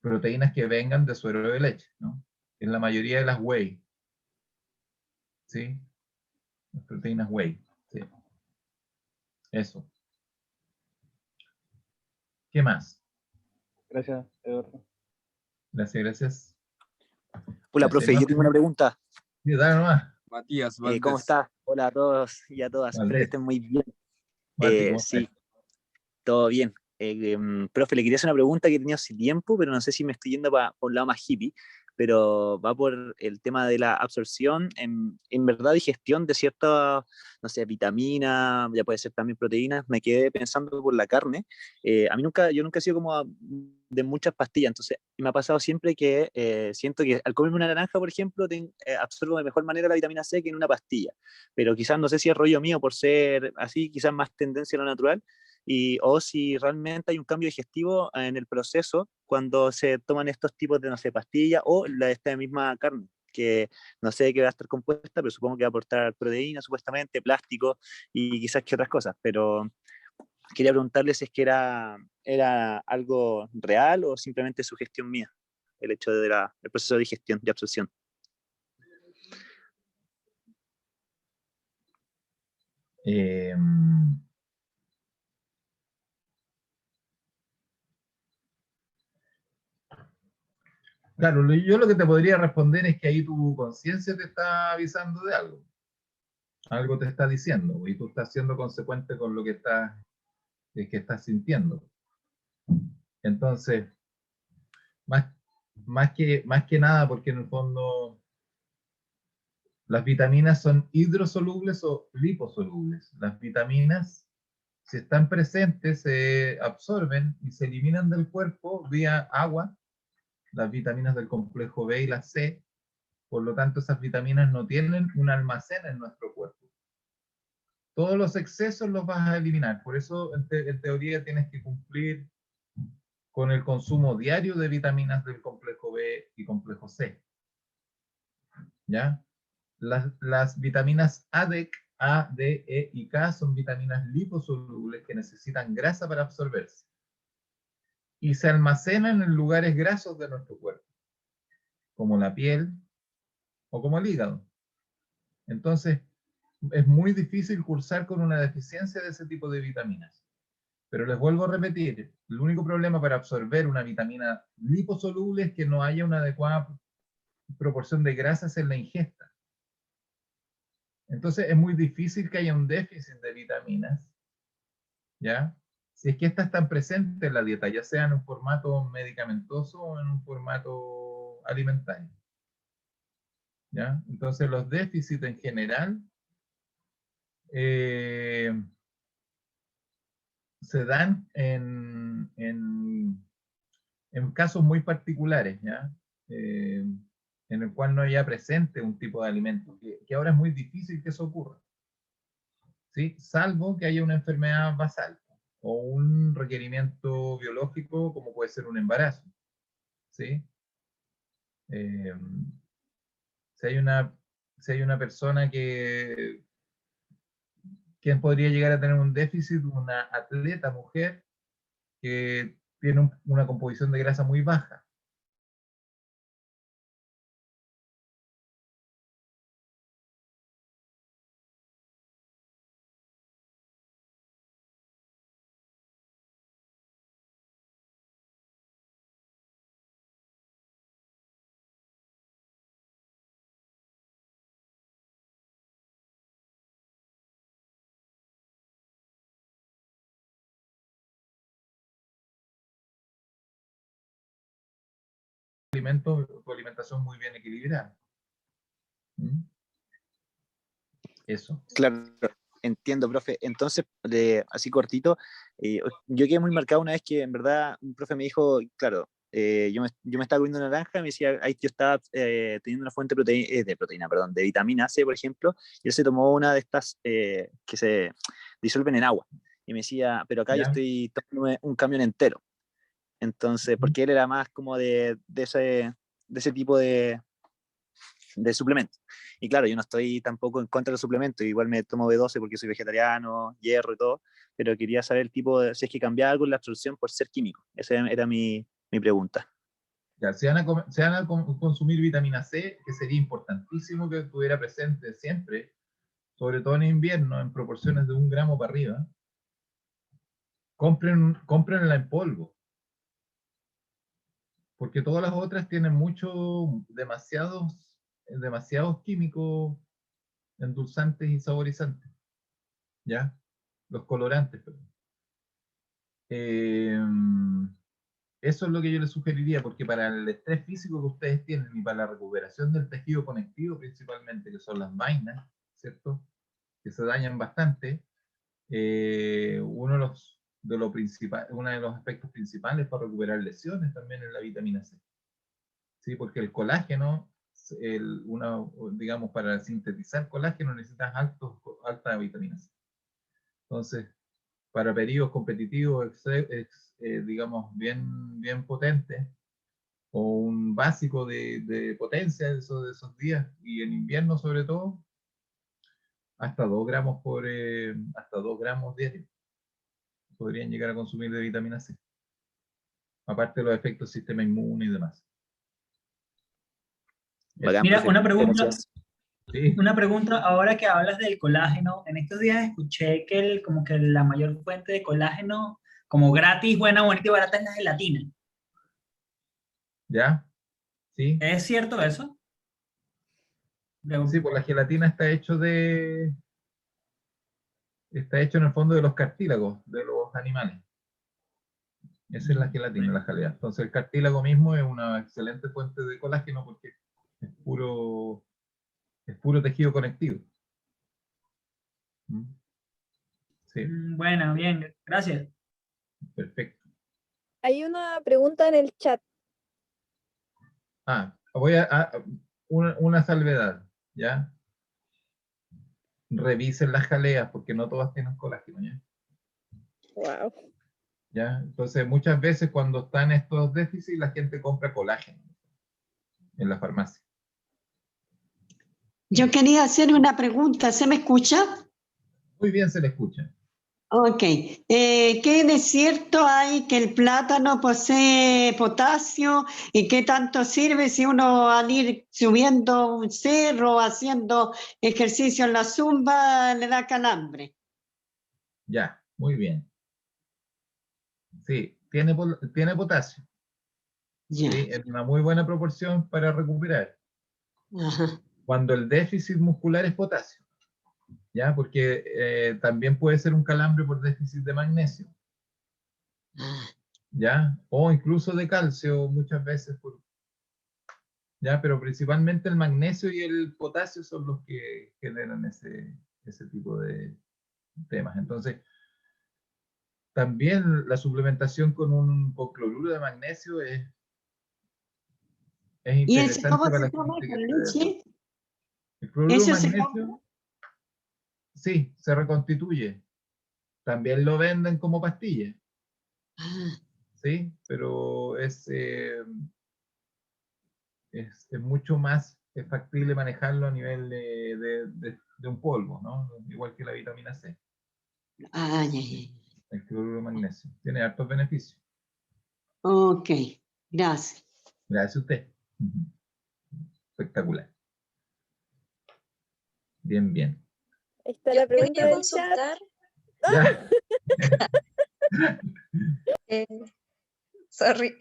Proteínas que vengan de suero de leche, ¿no? En la mayoría de las whey. ¿Sí? Las proteínas whey. ¿Sí? Eso. ¿Qué más? Gracias, Eduardo. Gracias. Hola, Gracias. profe, yo tengo una pregunta. Sí, dale nomás. Matías Valdés. ¿Cómo está? Hola a todos y a todas. Espero que Valdés. estén muy bien. Mati, ¿cómo Sí, estás? todo bien. Profe, le quería hacer una pregunta que tenía hace tiempo, pero no sé si me estoy yendo por un lado más hippie, pero va por el tema de la absorción, en verdad, digestión de ciertas, no sé, vitaminas, ya puede ser también proteínas. Me quedé pensando por la carne. Yo nunca he sido como de muchas pastillas, entonces me ha pasado siempre que siento que al comerme una naranja, por ejemplo, absorbo de mejor manera la vitamina C que en una pastilla, pero quizás no sé si es rollo mío por ser así, quizás más tendencia a lo natural, o si realmente hay un cambio digestivo en el proceso cuando se toman estos tipos de, no sé, pastillas o esta misma carne, que no sé de qué va a estar compuesta, pero supongo que va a aportar proteínas, supuestamente, plástico y quizás que otras cosas, pero quería preguntarles si es que era algo real o simplemente sugestión mía, el hecho del proceso de digestión, de absorción. Claro, yo lo que te podría responder es que ahí tu conciencia te está avisando de algo. Algo te está diciendo y tú estás siendo consecuente con lo que estás sintiendo. Entonces, más que nada, porque en el fondo las vitaminas son hidrosolubles o liposolubles. Las vitaminas, si están presentes, se absorben y se eliminan del cuerpo vía agua, las vitaminas del complejo B y la C. Por lo tanto, esas vitaminas no tienen un almacén en nuestro cuerpo. Todos los excesos los vas a eliminar. Por eso, en teoría, tienes que cumplir con el consumo diario de vitaminas del complejo B y complejo C. ¿Ya? Las vitaminas ADEC, A, D, E y K son vitaminas liposolubles que necesitan grasa para absorberse. Y se almacenan en lugares grasos de nuestro cuerpo, como la piel o como el hígado. Entonces, es muy difícil cursar con una deficiencia de ese tipo de vitaminas. Pero les vuelvo a repetir, el único problema para absorber una vitamina liposoluble es que no haya una adecuada proporción de grasas en la ingesta. Entonces es muy difícil que haya un déficit de vitaminas, ¿ya? Si es que estas están presentes en la dieta, ya sea en un formato medicamentoso o en un formato alimentario, ¿ya? Entonces los déficits en general se dan en casos muy particulares, ¿ya? En el cual no haya presente un tipo de alimento, que ahora es muy difícil que eso ocurra, ¿sí? Salvo que haya una enfermedad basal o un requerimiento biológico como puede ser un embarazo, ¿sí? Si hay una persona que podría llegar a tener un déficit, una atleta mujer que tiene una composición de grasa muy baja. Tu alimentación muy bien equilibrada. ¿Mm? Eso. Claro, entiendo, profe. Entonces, así cortito, yo quedé muy marcado una vez que en verdad un profe me dijo, claro, yo me estaba comiendo una naranja y me decía, ahí yo estaba teniendo una fuente de proteína, perdón, de vitamina C, por ejemplo, y él se tomó una de estas que se disuelven en agua. Y me decía, pero acá yo ¿Ya? estoy tomando un camión entero. Entonces, porque él era más como de ese tipo de suplementos. Y claro, yo no estoy tampoco en contra de los suplementos, igual me tomo B12 porque soy vegetariano, hierro y todo, pero quería saber el tipo de, si es que cambiaba algo en la absorción por ser químico. Esa era mi pregunta. Ya, si van a consumir vitamina C, que sería importantísimo que estuviera presente siempre, sobre todo en invierno, en proporciones de 1 gramo para arriba, cómprenla en polvo, porque todas las otras tienen demasiados químicos endulzantes y saborizantes, ¿ya? Los colorantes, perdón. Eso es lo que yo les sugeriría, porque para el estrés físico que ustedes tienen y para la recuperación del tejido conectivo principalmente, que son las vainas, ¿cierto? Que se dañan bastante, uno de los aspectos principales para recuperar lesiones también es la vitamina C. ¿Sí? Porque el colágeno, digamos, para sintetizar colágeno necesitas alta vitamina C. Entonces, para periodos competitivos, digamos, bien potentes, o un básico de potencia de esos días, y en invierno sobre todo, hasta 2 gramos hasta 2 gramos diarios podrían llegar a consumir de vitamina C. Aparte de los efectos del sistema inmune y demás. Bacán, Mira, profe. una pregunta. Gracias. Sí. Una pregunta, ahora que hablas del colágeno, en estos días escuché que como que la mayor fuente de colágeno, como gratis, buena, bonita y barata, es la gelatina. ¿Ya? Sí. ¿Es cierto eso? Sí, pues la gelatina está hecho en el fondo de los cartílagos de los animales. Esa es la gelatina, la jalea. Entonces el cartílago mismo es una excelente fuente de colágeno porque es puro tejido conectivo. Sí, Bueno, bien, gracias. perfecto. Hay una pregunta en el chat. Voy a una salvedad, ¿ya? Revisen las jaleas porque no todas tienen colágeno, ¿ya? Wow. ¿Ya? Entonces muchas veces cuando están estos déficits la gente compra colágeno en la farmacia. Yo quería hacer una pregunta, ¿se me escucha? Muy bien, se le escucha. Ok. ¿Qué de cierto hay que el plátano posee potasio y qué tanto sirve si uno al ir subiendo un cerro, haciendo ejercicio en la zumba, le da calambre? Ya, muy bien. Sí, tiene potasio. Ya. Sí, es una muy buena proporción para recuperar. Ajá. Cuando el déficit muscular es potasio, ¿ya? Porque también puede ser un calambre por déficit de magnesio, ¿ya? O incluso de calcio muchas veces, ¿ya? Pero principalmente el magnesio y el potasio son los que generan ese tipo de temas. Entonces, también la suplementación con cloruro de magnesio es ¿Y ese interesante cómo para se la toma gente que con tiene diabetes. leche? El cloruro de ¿Eso se magnesio, toma? sí, se reconstituye. También lo venden como pastilla, ¿sí? Pero es mucho más factible manejarlo a nivel de un polvo, ¿no? Igual que la vitamina C, Ah, ya, ya. el cloruro de magnesio. Tiene hartos beneficios. Ok, gracias. Gracias a usted. Espectacular. Bien, bien. Ahí está Yo la pregunta quería del chat. consultar, Ya. eh, sorry,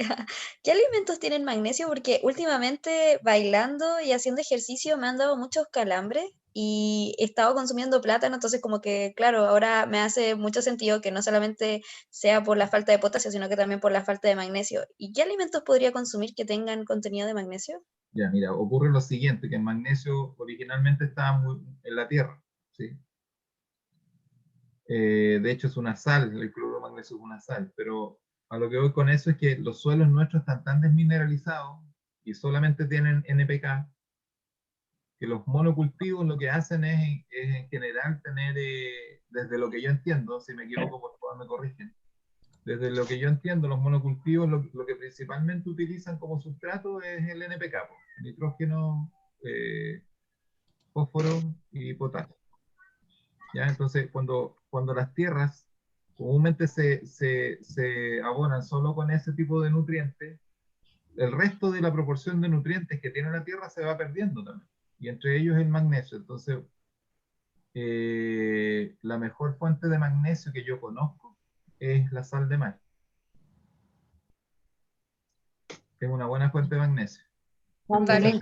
¿qué alimentos tienen magnesio? Porque últimamente bailando y haciendo ejercicio me han dado muchos calambres y he estado consumiendo plátano, entonces como que, claro, ahora me hace mucho sentido que no solamente sea por la falta de potasio, sino que también por la falta de magnesio. ¿Y qué alimentos podría consumir que tengan contenido de magnesio? Ya, mira, ocurre lo siguiente, que el magnesio originalmente estaba en la tierra, ¿sí? De hecho es una sal, el cloruro de magnesio es una sal, pero a lo que voy con eso es que los suelos nuestros están tan desmineralizados y solamente tienen NPK, que los monocultivos lo que hacen es en general tener, desde lo que yo entiendo, si me equivoco por favor me corrigen, desde lo que yo entiendo los monocultivos lo que principalmente utilizan como sustrato es el NPK, nitrógeno, fósforo y potasio. ¿Ya? Entonces, cuando las tierras comúnmente se abonan solo con ese tipo de nutrientes, el resto de la proporción de nutrientes que tiene la tierra se va perdiendo también. Y entre ellos el magnesio. Entonces, la mejor fuente de magnesio que yo conozco es la sal de mar. Es una buena fuente de magnesio. Vale.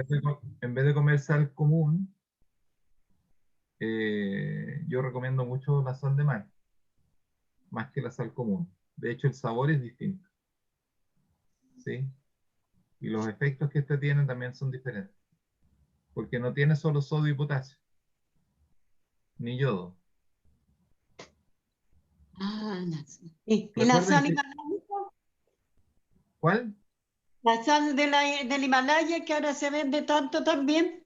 En vez de comer sal común, yo recomiendo mucho la sal de mar, más que la sal común. De hecho, el sabor es distinto. ¿Sí? Y los efectos que este tiene también son diferentes. Porque no tiene solo sodio y potasio, ni yodo. Ah, ¿y la Recuerden sal que, himalaya? ¿cuál? La sal del Himalaya que ahora se vende tanto también.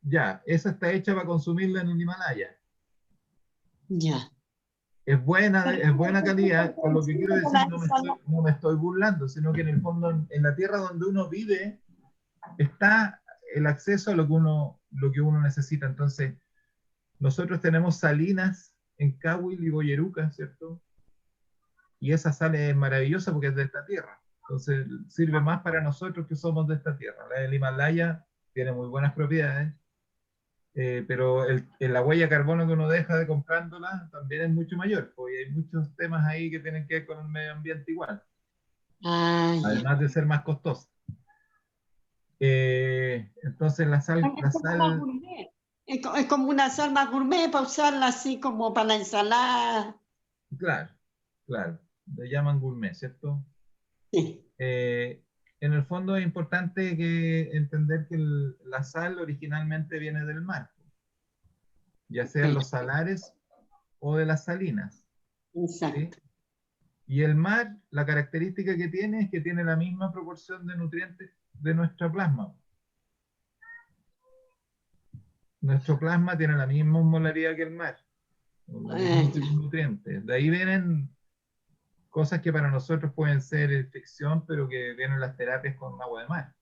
Ya, esa está hecha para consumirla en el Himalaya. Ya. Es buena calidad, con lo que quiero Con decir, la ensalada. no me estoy burlando, sino que en el fondo, en la tierra donde uno vive, está el acceso a lo que uno necesita. Entonces, nosotros tenemos salinas en Cahuil y Boyeruca, ¿cierto? Y esa sal es maravillosa porque es de esta tierra. Entonces, sirve más para nosotros que somos de esta tierra. La del Himalaya tiene muy buenas propiedades, pero la huella de carbono que uno deja de comprándola también es mucho mayor, porque hay muchos temas ahí que tienen que ver con el medio ambiente igual, Ah, ya. además de ser más costosa. Entonces Es como más gourmet. Es como una sal más gourmet para usarla así como para la ensalada. claro, claro, le llaman gourmet, ¿cierto? Sí. En el fondo es importante entender que la sal originalmente viene del mar, ya sean los salares o de las salinas, ¿sí? Exacto. Y el mar, la característica que tiene es que tiene la misma proporción de nutrientes de nuestro plasma. Nuestro plasma tiene la misma osmolaridad que el mar, los mismos nutrientes. De ahí vienen cosas que para nosotros pueden ser ficción, pero que vienen las terapias con agua de mar.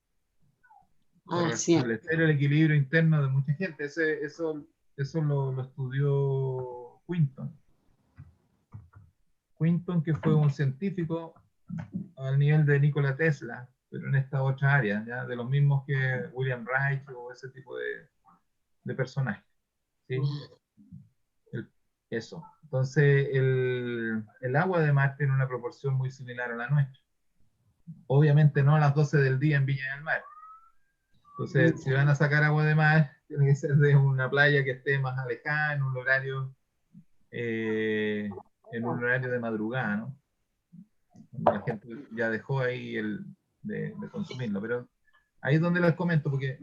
Para restablecer el equilibrio interno de mucha gente. Eso lo estudió Quinton. Quinton, que fue un científico al nivel de Nikola Tesla, pero en esta otra área, ¿ya? De los mismos que William Reich o ese tipo de personajes. ¿Sí? Eso. Entonces, el agua de mar tiene una proporción muy similar a la nuestra. Obviamente no a las 12 del día en Viña del Mar. Entonces, si van a sacar agua de mar, tiene que ser de una playa que esté más alejada, en un horario de madrugada, ¿no? Cuando la gente ya dejó ahí de consumirlo. Pero ahí es donde les comento, porque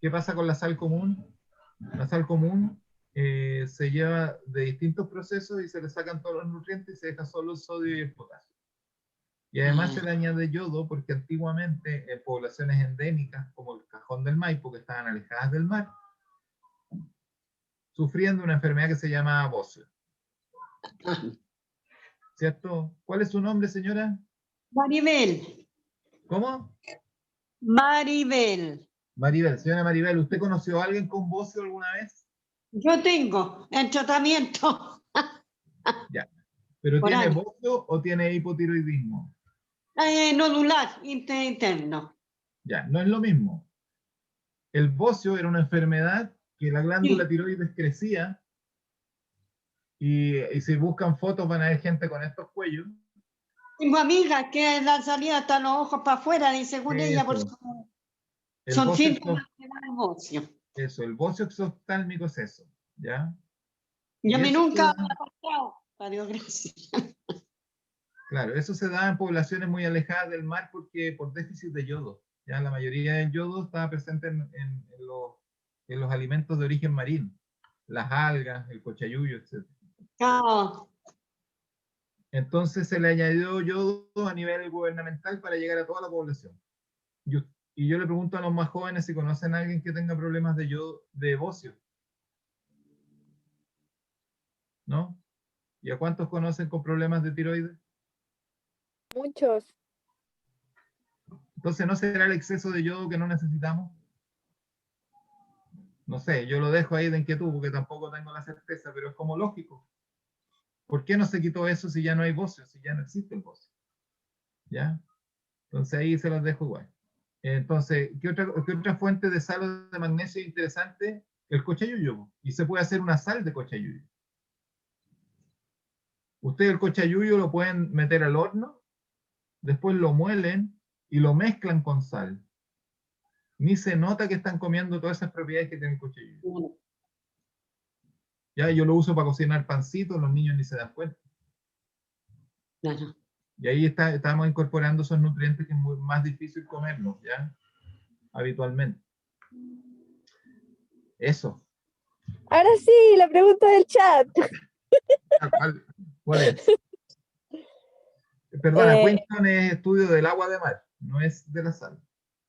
¿qué pasa con la sal común? La sal común se lleva de distintos procesos y se le sacan todos los nutrientes y se deja solo el sodio y el potasio. Y además se le añade yodo porque antiguamente en poblaciones endémicas como el Cajón del Maipo, que estaban alejadas del mar, sufrían de una enfermedad que se llama bocio. ¿Cierto? ¿Cuál es su nombre, señora? Maribel. ¿Cómo? Maribel. Maribel, señora Maribel, ¿usted conoció a alguien con bocio alguna vez? Yo tengo el tratamiento. Ya. ¿Pero Por tiene año. bocio o tiene hipotiroidismo? Nodular, interno. Ya, no es lo mismo. El bocio era una enfermedad que la glándula tiroides crecía y si buscan fotos van a ver gente con estos cuellos. Tengo amigas que la salida hasta los ojos para afuera, y según ella, por son síntomas del bocio. Eso, el bocio exoftálmico es eso, ¿ya? Yo Y me eso nunca había pasado, adiós, gracias. Claro, eso se da en poblaciones muy alejadas del mar porque por déficit de yodo. Ya la mayoría del yodo estaba presente en los alimentos de origen marino, las algas, el cochayuyo, etc. Oh. Entonces se le añadió yodo a nivel gubernamental para llegar a toda la población. Y yo le pregunto a los más jóvenes si conocen a alguien que tenga problemas de yodo, de bocio. ¿No? ¿Y a cuántos conocen con problemas de tiroides? Muchos. Entonces, ¿no será el exceso de yodo que no necesitamos? No sé, yo lo dejo ahí de inquietud porque tampoco tengo la certeza, pero es como lógico. ¿Por qué no se quitó eso si ya no hay bocio, si ya no existe el bocio? ¿Ya? Entonces ahí se los dejo igual. Entonces, ¿qué otra fuente de sal o de magnesio interesante? El cochayuyo. Y se puede hacer una sal de cochayuyo. Ustedes el cochayuyo lo pueden meter al horno, después lo muelen y lo mezclan con sal. Ni se nota que están comiendo todas esas propiedades que tiene el cochayuyo. Ya, yo lo uso para cocinar pancitos, los niños ni se dan cuenta. Claro. Y ahí estamos incorporando esos nutrientes que es más difícil comerlos, ¿ya? Habitualmente. Eso. Ahora sí, la pregunta del chat. ¿Cuál es? Perdona, Eh, Quinton es estudio del agua de mar, no es de la sal.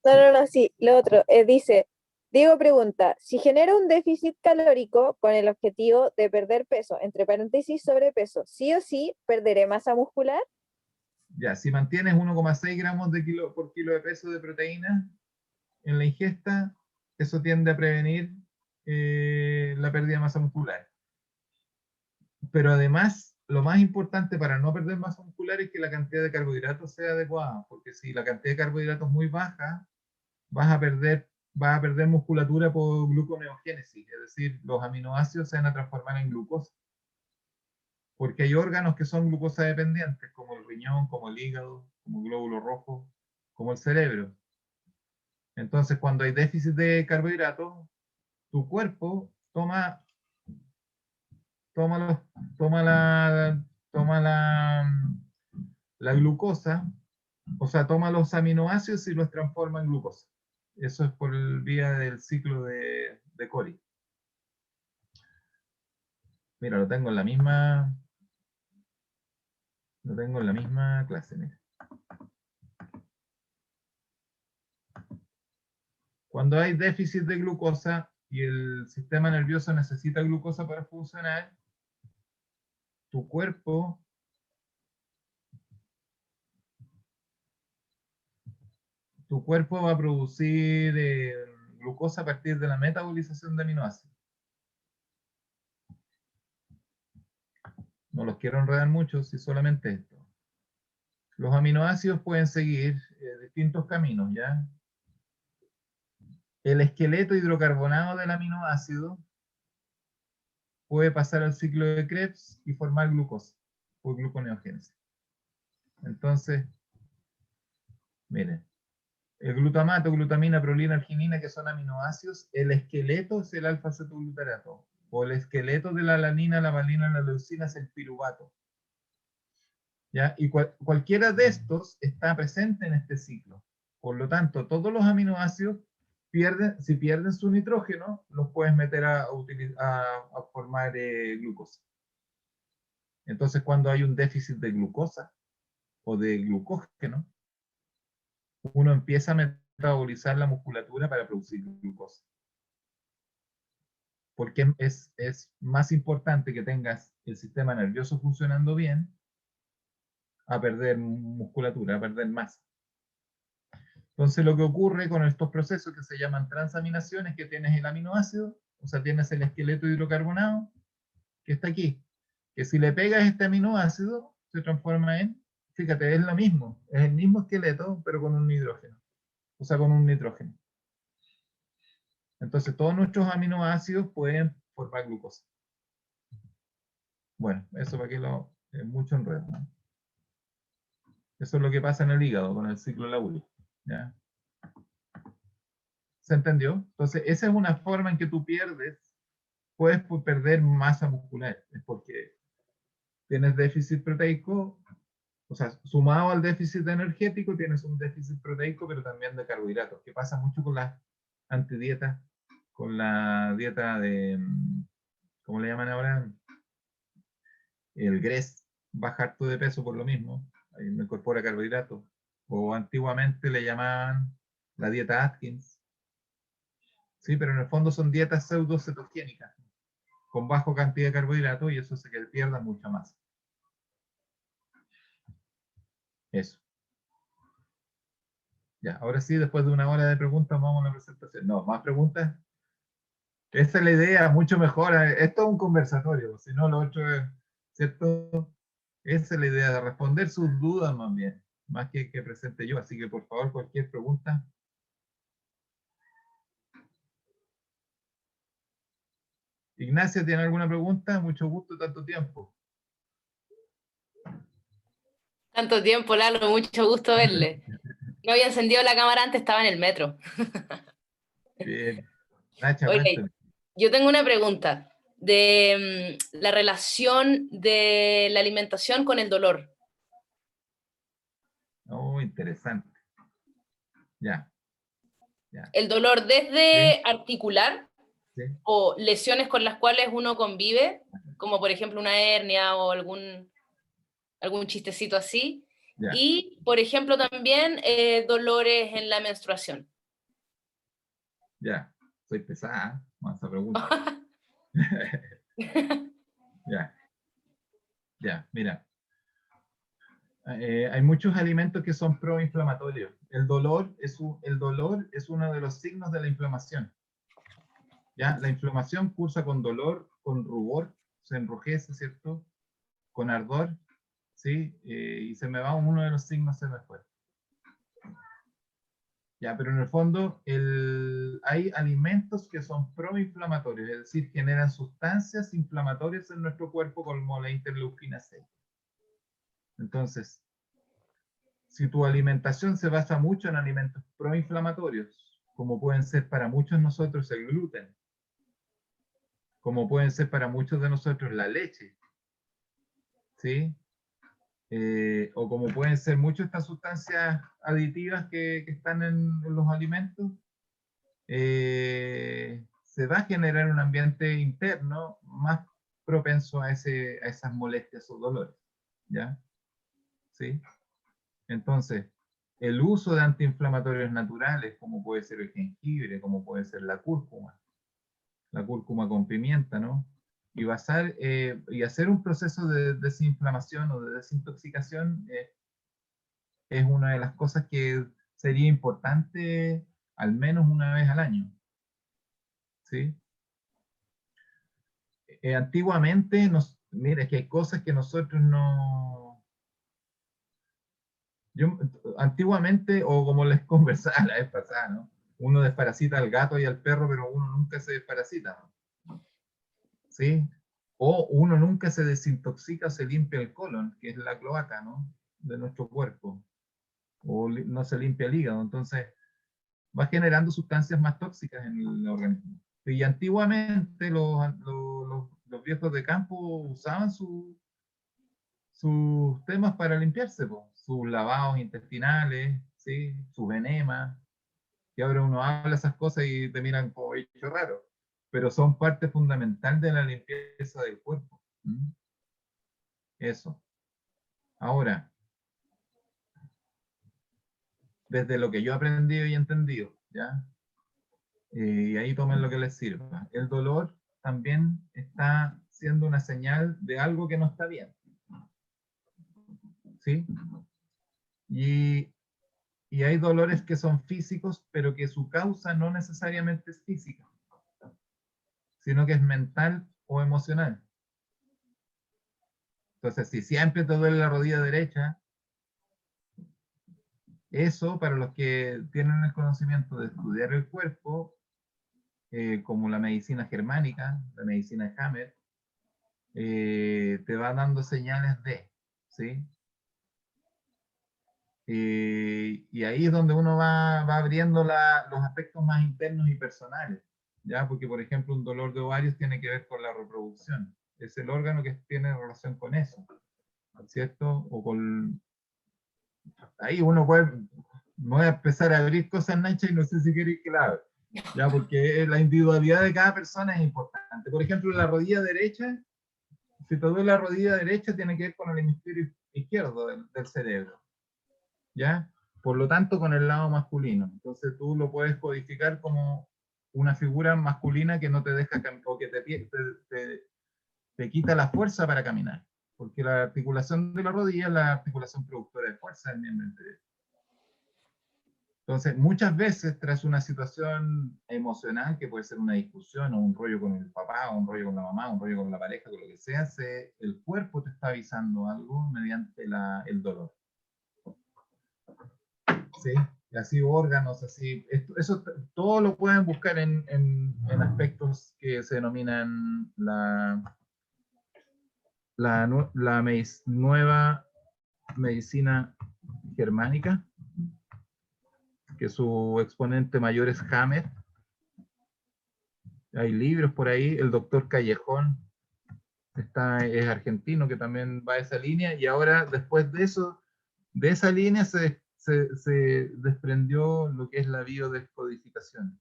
no, sí, lo otro. Dice, Diego pregunta, si genero un déficit calórico con el objetivo de perder peso, entre paréntesis sobrepeso, ¿sí o sí perderé masa muscular? Ya, si mantienes 1,6 gramos por kilo de peso de proteína en la ingesta, eso tiende a prevenir la pérdida de masa muscular. Pero además, lo más importante para no perder masa muscular es que la cantidad de carbohidratos sea adecuada, porque si la cantidad de carbohidratos es muy baja, vas a perder musculatura por gluconeogénesis, es decir, los aminoácidos se van a transformar en glucosa. Porque hay órganos que son glucosa dependientes, como el riñón, como el hígado, como el glóbulo rojo, como el cerebro. Entonces, cuando hay déficit de carbohidratos, tu cuerpo toma la glucosa, o sea, toma los aminoácidos y los transforma en glucosa. Eso es por vía del ciclo de Cori. Mira, lo tengo en la misma clase. Mira. Cuando hay déficit de glucosa y el sistema nervioso necesita glucosa para funcionar, tu cuerpo va a producir glucosa a partir de la metabolización de aminoácidos. No los quiero enredar mucho, si solamente esto. Los aminoácidos pueden seguir distintos caminos, ¿ya? El esqueleto hidrocarbonado del aminoácido puede pasar al ciclo de Krebs y formar glucosa por gluconeogénesis. Entonces, miren, el glutamato, glutamina, prolina, arginina, que son aminoácidos, el esqueleto es el alfa-cetoglutarato, o el esqueleto de la alanina, la valina, la leucina es el piruvato. ¿Ya? Y cualquiera de estos está presente en este ciclo. Por lo tanto, todos los aminoácidos si pierden su nitrógeno, los puedes meter a formar glucosa. Entonces, cuando hay un déficit de glucosa o de glucógeno, uno empieza a metabolizar la musculatura para producir glucosa. Porque es más importante que tengas el sistema nervioso funcionando bien a perder musculatura, a perder masa. Entonces lo que ocurre con estos procesos que se llaman transaminaciones, que tienes el aminoácido, o sea, tienes el esqueleto hidrocarbonado, que está aquí, que si le pegas este aminoácido, se transforma en, fíjate, es lo mismo, es el mismo esqueleto, pero con un hidrógeno, o sea, con un nitrógeno. Entonces todos nuestros aminoácidos pueden formar glucosa. Bueno, eso para que es mucho enredo, ¿no? Eso es lo que pasa en el hígado con el ciclo Lawley, ¿ya? ¿Se entendió? Entonces, esa es una forma en que tú puedes perder masa muscular, es porque tienes déficit proteico, o sea, sumado al déficit energético, tienes un déficit proteico, pero también de carbohidratos, que pasa mucho con las antidietas, con la dieta de, ¿cómo le llaman ahora? El GRES, baja harto de peso por lo mismo, ahí no incorpora carbohidratos, o antiguamente le llamaban la dieta Atkins. Sí, pero en el fondo son dietas pseudo-cetogénicas, con baja cantidad de carbohidratos, y eso hace que pierdan mucha masa. Eso. Ya, ahora sí, después de una hora de preguntas, vamos a la presentación. No, más preguntas. Esa es la idea, mucho mejor. Esto es un conversatorio, si no lo otro es, ¿cierto? Esa es la idea, de responder sus dudas más bien, más que presente yo. Así que, por favor, cualquier pregunta. Ignacia, ¿tiene alguna pregunta? Mucho gusto, tanto tiempo. Tanto tiempo, Lalo, mucho gusto verle. No había encendido la cámara antes, estaba en el metro. Bien. Nacha, Oye, cuéntame. yo tengo una pregunta de la relación de la alimentación con el dolor. interesante. Ya. Ya. El dolor desde Sí. articular Sí. o lesiones con las cuales uno convive, como por ejemplo una hernia o algún chistecito así. Ya. Y, por ejemplo, también dolores en la menstruación. Ya. Soy pesada, con esa pregunta. Ya. Ya, mira. Hay muchos alimentos que son proinflamatorios. El dolor es uno de los signos de la inflamación. ¿Ya? La inflamación cursa con dolor, con rubor, se enrojece, ¿cierto? Con ardor, ¿sí? Y se me va uno de los signos, se me fue. Ya, pero en el fondo hay alimentos que son proinflamatorios, es decir, generan sustancias inflamatorias en nuestro cuerpo como la interleuquina 6. Entonces, si tu alimentación se basa mucho en alimentos proinflamatorios, como pueden ser para muchos de nosotros el gluten, como pueden ser para muchos de nosotros la leche, ¿sí? O como pueden ser muchas estas sustancias aditivas que están en los alimentos, se va a generar un ambiente interno más propenso a esas molestias o dolores, ¿ya? ¿Sí? Entonces, el uso de antiinflamatorios naturales, como puede ser el jengibre, como puede ser la cúrcuma con pimienta, ¿no? Y hacer un proceso de desinflamación o de desintoxicación es una de las cosas que sería importante al menos una vez al año. ¿Sí? Antiguamente, mira, es que hay cosas que nosotros no... Antiguamente, o como les conversaba la vez pasada, ¿no? Uno desparasita al gato y al perro, pero uno nunca se desparasita, ¿no? ¿Sí? O uno nunca se desintoxica o se limpia el colon, que es la cloaca, ¿no? De nuestro cuerpo. O no se limpia el hígado. Entonces, va generando sustancias más tóxicas en el organismo. Y antiguamente los viejos de campo usaban sus temas para limpiarse, sus lavados intestinales, ¿sí? Sus enemas. Y ahora uno habla esas cosas y te miran como bicho raro. Pero son parte fundamental de la limpieza del cuerpo. Eso. Ahora, desde lo que yo he aprendido y entendido, ¿ya? Y ahí tomen lo que les sirva. El dolor también está siendo una señal de algo que no está bien. ¿Sí? Y hay dolores que son físicos, pero que su causa no necesariamente es física, sino que es mental o emocional. Entonces, si siempre te duele la rodilla derecha, eso, para los que tienen el conocimiento de estudiar el cuerpo, como la medicina germánica, la medicina Hammer, te va dando señales de, ¿sí? Y ahí es donde uno va abriendo los aspectos más internos y personales, ¿ya? Porque, por ejemplo, un dolor de ovarios tiene que ver con la reproducción. Es el órgano que tiene relación con eso, ¿cierto? O con... Ahí uno puede... Voy a empezar a abrir cosas, Nacha, y no sé si queréis que la abra, ¿ya? Porque la individualidad de cada persona es importante. Por ejemplo, la rodilla derecha, si te duele la rodilla derecha, tiene que ver con el hemisferio izquierdo del cerebro, ¿ya? Por lo tanto, con el lado masculino. Entonces tú lo puedes codificar como una figura masculina que no te deja o que te quita la fuerza para caminar. Porque la articulación de la rodilla es la articulación productora de fuerza del miembro inferior. Entonces, muchas veces, tras una situación emocional, que puede ser una discusión, o un rollo con el papá, o un rollo con la mamá, un rollo con la pareja, con lo que sea, el cuerpo te está avisando algo mediante el dolor. ¿Sí? Y así órganos, así. Eso todo lo pueden buscar en aspectos que se denominan la nueva medicina germánica, que su exponente mayor es Hammer. Hay libros por ahí, el doctor Callejón es argentino, que también va a esa línea, y ahora después de eso, de esa línea se se desprendió lo que es la biodescodificación.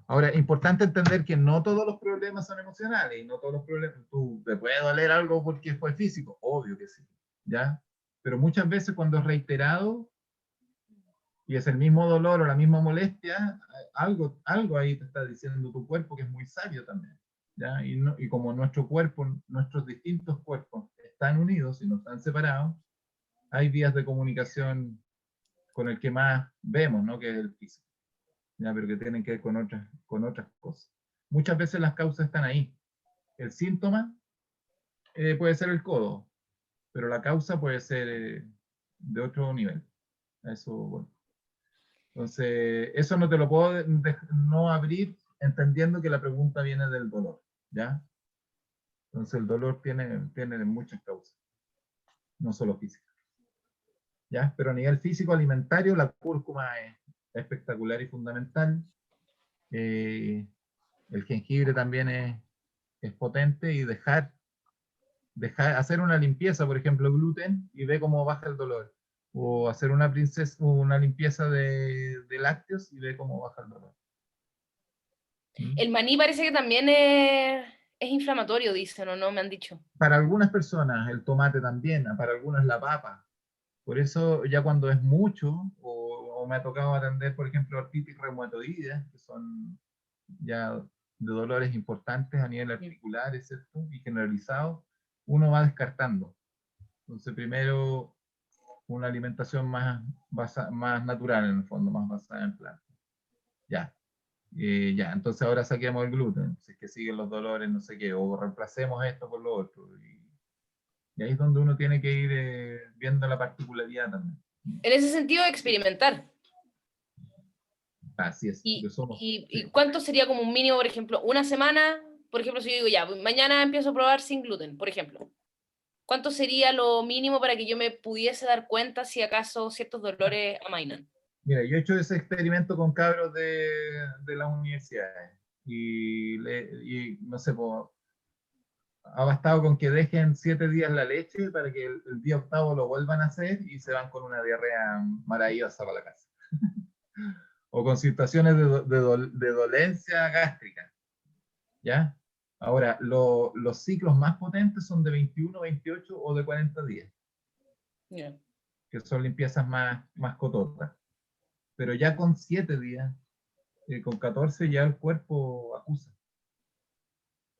Ahora, importante entender que no todos los problemas son emocionales, y no todos los problemas, tú te puede doler algo porque fue físico, obvio que sí, ¿ya? Pero muchas veces cuando es reiterado, y es el mismo dolor o la misma molestia, algo ahí te está diciendo tu cuerpo que es muy sabio también, ¿ya? Y como nuestro cuerpo, nuestros distintos cuerpos están unidos y no están separados, hay vías de comunicación con el que más vemos, ¿no? Que es el físico. Ya, pero que tienen que ver con otras cosas. Muchas veces las causas están ahí. El síntoma puede ser el codo, pero la causa puede ser de otro nivel. Eso, bueno. Entonces, eso no te lo puedo no abrir entendiendo que la pregunta viene del dolor, ¿ya? Entonces el dolor tiene muchas causas, no solo físicas. ¿Ya? Pero a nivel físico alimentario, la cúrcuma es espectacular y fundamental. El jengibre también es potente, y hacer una limpieza, por ejemplo, gluten, y ve cómo baja el dolor. O hacer una limpieza de lácteos y ve cómo baja el dolor. El maní parece que también es inflamatorio, dicen, o no, me han dicho. Para algunas personas, el tomate también, para algunas la papa. Por eso ya cuando es mucho, o me ha tocado atender, por ejemplo, artritis reumatoidea, que son ya de dolores importantes a nivel articular, ¿cierto? Y generalizado, uno va descartando. Entonces primero una alimentación más natural en el fondo, más basada en plantas. Ya. Entonces ahora saquemos el gluten, si es que siguen los dolores, no sé qué, o reemplacemos esto por lo otro. Y ahí es donde uno tiene que ir viendo la particularidad también. En ese sentido, experimentar. Así es. ¿Y cuánto sería como un mínimo, por ejemplo, una semana? Por ejemplo, si yo digo, ya, mañana empiezo a probar sin gluten, por ejemplo. ¿Cuánto sería lo mínimo para que yo me pudiese dar cuenta si acaso ciertos dolores amainan? Mira, yo he hecho ese experimento con cabros de las universidades. Y no sé, ha bastado con que dejen 7 días la leche para que el día octavo lo vuelvan a hacer y se van con una diarrea maravillosa para la casa. O con situaciones de dolencia gástrica. ¿Ya? Ahora, los ciclos más potentes son de 21, 28 o de 40 días. Yeah. Que son limpiezas más cototas. Pero ya con 7 días, con 14 ya el cuerpo acusa.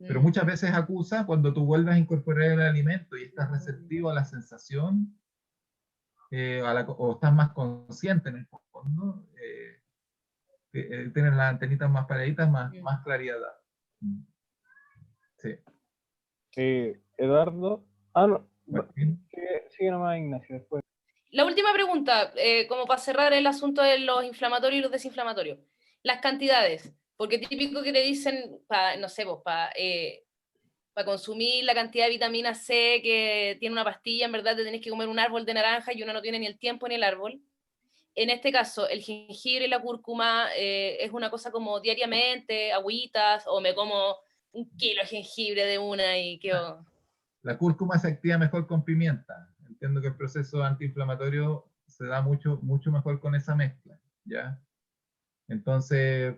Pero muchas veces acusa cuando tú vuelves a incorporar el alimento y estás receptivo a la sensación, o estás más consciente en el fondo, tienes las antenitas más paraditas, más claridad. Sí. Eduardo. No. Sigue nomás, Ignacio, después. La última pregunta, como para cerrar el asunto de los inflamatorios y los desinflamatorios. Las cantidades, porque típico que te dicen, no sé, para consumir la cantidad de vitamina C que tiene una pastilla, en verdad te tenés que comer un árbol de naranja y uno no tiene ni el tiempo ni el árbol. En este caso, el jengibre y la cúrcuma es una cosa como diariamente, agüitas, o me como 1 kilo de jengibre de una y quedo... La cúrcuma se activa mejor con pimienta. Entiendo que el proceso antiinflamatorio se da mucho mejor con esa mezcla, ¿ya? Entonces,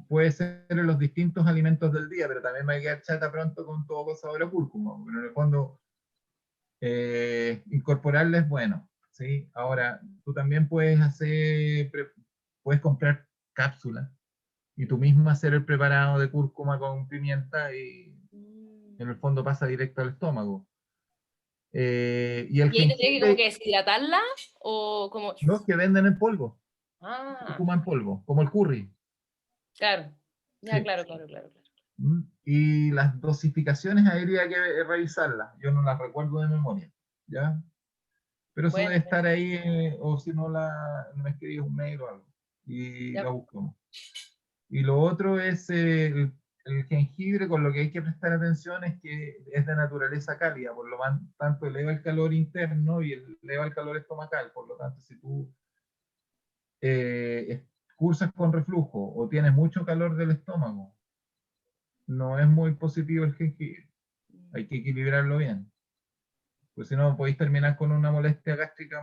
puede ser en los distintos alimentos del día, pero también me voy a quedar chata pronto con todo con sabor a cúrcuma, pero en el fondo, incorporarle es bueno, ¿sí? Ahora, tú también puedes comprar cápsulas y tú mismo hacer el preparado de cúrcuma con pimienta y en el fondo pasa directo al estómago. Y el ¿Y ahí tendría que como jengibre, que deshidratarla? ¿O como...? los que venden en polvo, Ah, cúrcuma en polvo, como el curry. claro. Ya, Sí. claro. Y las dosificaciones habría que revisarlas. Yo no las recuerdo de memoria, ¿ya? Pero eso Bueno, debe estar ahí, o si no, me escribes un mail o algo, y ya. la buscamos. Y lo otro es el jengibre, con lo que hay que prestar atención es que es de naturaleza cálida, por lo tanto eleva el calor interno y eleva el calor estomacal. Por lo tanto, si tú cursas con reflujo o tienes mucho calor del estómago, no es muy positivo el jengibre. Hay que equilibrarlo bien. Pues si no, podéis terminar con una molestia gástrica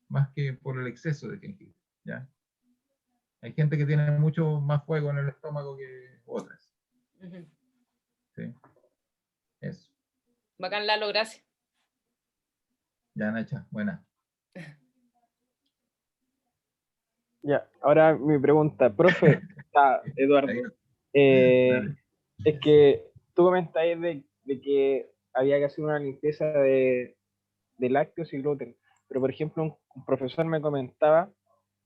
más que por el exceso de jengibre, ¿ya? Hay gente que tiene mucho más fuego en el estómago que otras. Ujú. ¿Sí? Eso. Bacán, Lalo, gracias. Ya, Nacha, buena. Ya, ahora mi pregunta, profe, Eduardo, Dale. es que tú comentáis de que había que hacer una limpieza de lácteos y gluten, pero por ejemplo un profesor me comentaba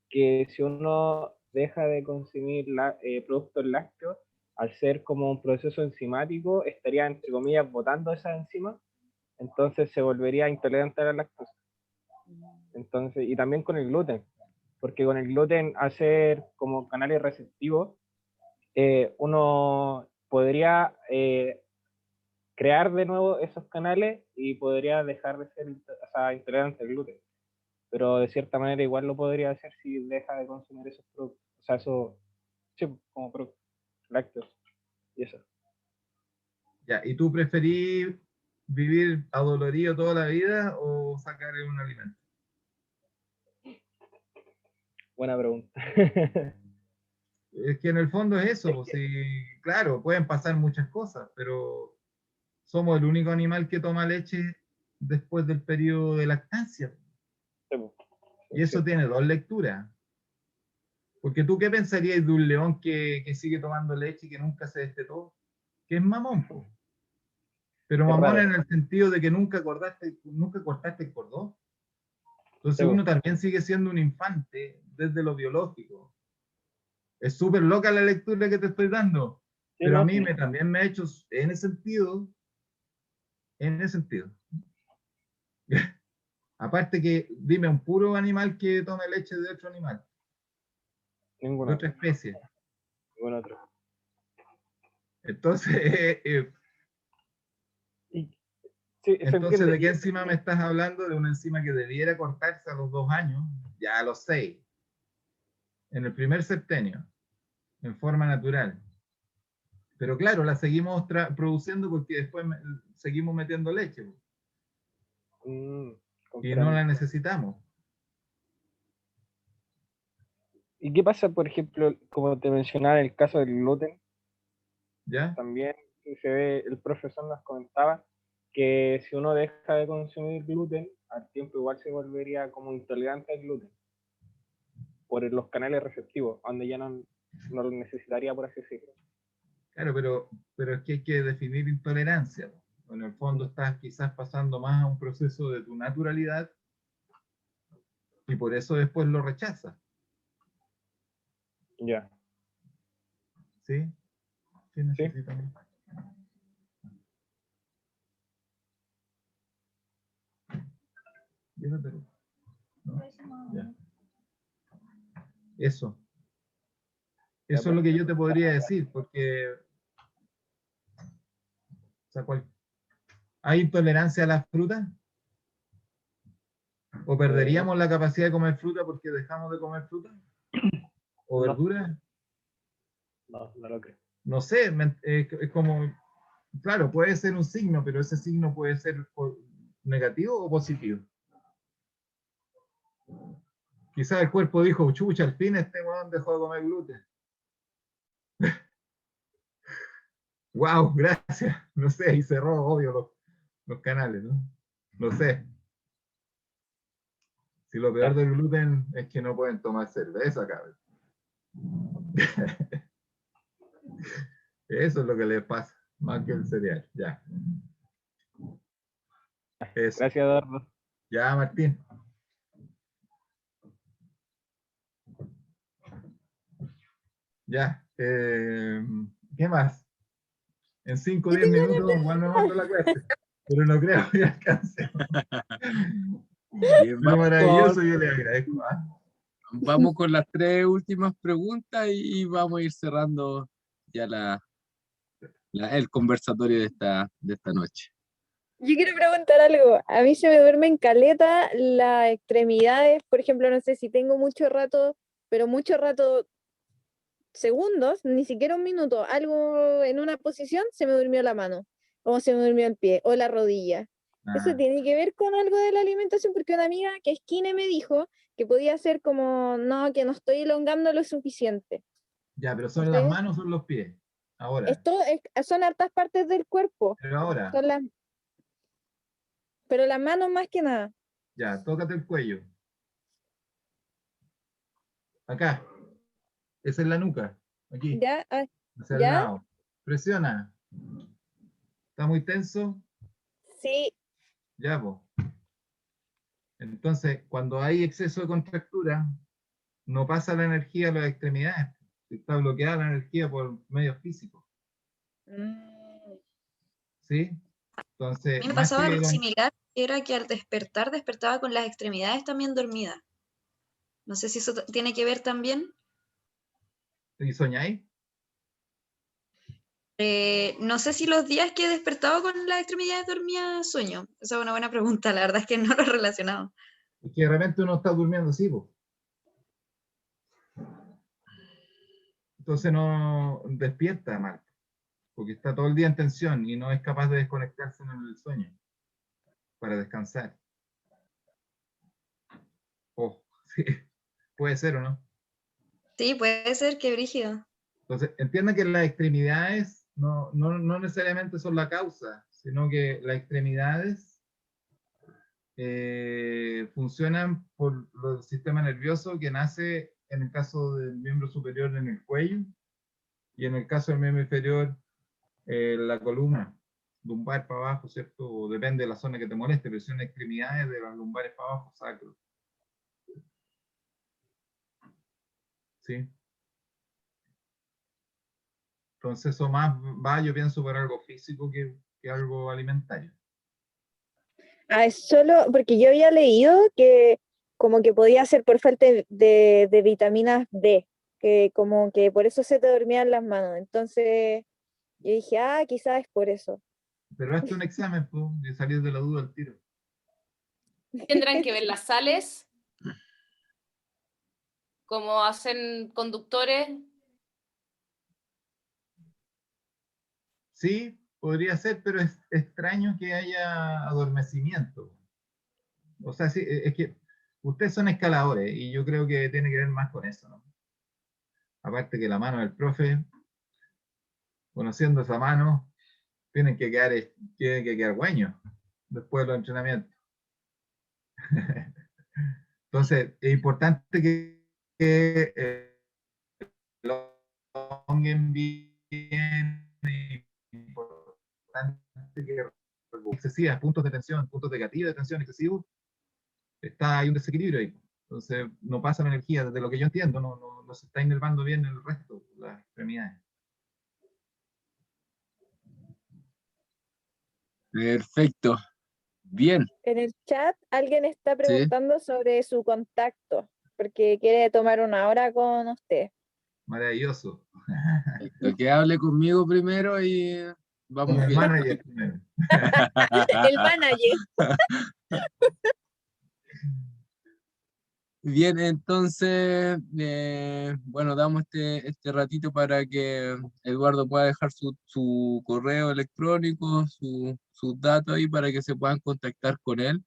que si uno deja de consumir productos lácteos, al ser como un proceso enzimático, estaría entre comillas botando esas enzimas, entonces se volvería intolerante a la lactosa. Entonces, y también con el gluten, porque con el gluten, hacer como canales receptivos, uno podría crear de nuevo esos canales y podría dejar de ser, o sea, intolerante al gluten. Pero de cierta manera igual lo podría hacer si deja de consumir esos productos. O sea, eso, sí, como productos lácteos y eso. Ya, ¿y tú preferís vivir adolorido toda la vida o sacar un alimento? Buena pregunta. Es que en el fondo es eso, pues, sí, claro, pueden pasar muchas cosas, pero somos el único animal que toma leche después del periodo de lactancia. Sí, pues, Y eso sí. tiene dos lecturas. Porque tú, ¿qué pensarías de un león que sigue tomando leche y que nunca se destetó? Que es mamón, po. Pero Es mamón raro. en el sentido de que nunca cortaste el cordón. Entonces Sí, pues, uno también sigue siendo un infante desde lo biológico. Es súper loca la lectura que te estoy dando, sí, pero a no, mí sí. también me ha hecho en ese sentido. Aparte que, dime, un puro animal que tome leche de otro animal, Ningún de otra otro. especie. Ningún otro. Entonces, Y, sí, se entonces, entiende. ¿de qué enzima me estás hablando? De una enzima que debiera cortarse a los 2 años, ya a los 6, en el primer septenio, en forma natural. Pero claro, la seguimos produciendo porque después seguimos metiendo leche y no Comprendo. la necesitamos. ¿Y qué pasa, por ejemplo, como te mencionaba, en el caso del gluten? ¿Ya? También se ve, el profesor nos comentaba que si uno deja de consumir gluten, al tiempo igual se volvería como intolerante al gluten por los canales receptivos, donde ya no lo necesitaría, por así decirlo. Claro, pero es que hay que definir intolerancia. En el fondo estás quizás pasando más a un proceso de tu naturalidad y por eso después lo rechazas. Ya. ¿Sí? ¿Qué Sí. necesitan? Llévatelo. ¿No? Ya. Eso. Ya, Eso es lo que yo te podría decir, porque o sea, ¿hay intolerancia a las frutas? ¿O perderíamos la capacidad de comer fruta porque dejamos de comer fruta? ¿O No. verduras? No, no lo creo. No sé, es como, claro, puede ser un signo, pero ese signo puede ser negativo o positivo. Quizás el cuerpo dijo, chucha, al fin este weón dejó de comer gluten. Wow, gracias. No sé, y cerró, obvio, los canales, ¿no? No sé. Si lo peor del gluten es que no pueden tomar cerveza, cabrón. Eso es lo que les pasa, más que el cereal. Ya. Eso. Gracias, Eduardo. Ya, Martín. Ya. ¿Qué más? En 5 o Yo 10 tengo minutos una igual me mando la clase. Pero no creo que alcance. Bien, Pero maravilloso, yo le agradezco. vamos con las 3 últimas preguntas y vamos a ir cerrando ya el conversatorio de esta noche. Yo quiero preguntar algo. A mí se me duermen caleta las extremidades. Por ejemplo, no sé si tengo mucho rato, pero mucho rato, segundos, ni siquiera un minuto, algo en una posición, se me durmió la mano, o se me durmió el pie, o la rodilla. Eso Ah, tiene que ver con algo de la alimentación, porque una amiga que es kine me dijo que podía ser como, no, que no estoy elongando lo suficiente. ya, pero ¿son las ¿Cachai? manos o son los pies? Ahora, Esto son hartas partes del cuerpo, pero ahora, son las, pero las manos más que nada. ya, tócate el cuello. Acá, esa es la nuca, aquí, ¿Ya? Ah, hacia el ¿ya? lado. Presiona. ¿Está muy tenso? Sí. Ya, pues. Entonces, cuando hay exceso de contractura, no pasa la energía a las extremidades. Está bloqueada la energía por medios físicos. Mm. ¿Sí? A Entonces, mí me más pasaba que algo similar, que era que al despertar despertaba con las extremidades también dormidas. No sé si eso tiene que ver también. ¿y soñáis? No sé si los días que he despertado con las extremidades dormidas sueño. Esa es una buena pregunta, la verdad es que no lo he relacionado. Es que de repente uno está durmiendo así, pues. Entonces no despierta mal, porque está todo el día en tensión y no es capaz de desconectarse en el sueño para descansar. Oh, sí, puede ser o no. Sí, puede ser, que brígido. Entonces, entiendan que las extremidades no necesariamente son la causa, sino que las extremidades funcionan por el sistema nervioso que nace en el caso del miembro superior en el cuello y en el caso del miembro inferior la columna lumbar para abajo, ¿cierto? O depende de la zona que te moleste, pero son extremidades de las lumbares para abajo, sacro. ¿Sí? Entonces eso más va, yo pienso, por algo físico que algo alimentario. Ah, es solo porque yo había leído que como que podía ser por falta de vitaminas B, que como que por eso se te dormían las manos. Entonces yo dije, ah, quizás es por eso. Pero hazte un examen, pues, y salir de la duda al tiro. Tendrán que ver las sales, como hacen conductores. Sí, podría ser, pero es extraño que haya adormecimiento. O sea, sí, es que ustedes son escaladores y yo creo que tiene que ver más con eso, ¿no? Aparte que la mano del profe, conociendo esa mano, tienen que quedar güeños después de los entrenamientos. Entonces, es importante que lo pongan bien, es importante que excesivas, puntos de tensión, puntos de gatillo de tensión excesivos, hay un desequilibrio ahí. Entonces, no pasa la energía, desde lo que yo entiendo, no se está inervando bien el resto, las extremidades. Perfecto. Bien, En el chat alguien está sí. preguntando sobre su contacto, porque quiere tomar una hora con usted. Maravilloso. Perfecto. Que hable conmigo primero y Con vamos el bien. manager primero. El manager. Bien, entonces, bueno, damos este ratito para que Eduardo pueda dejar su correo electrónico, sus datos ahí para que se puedan contactar con él.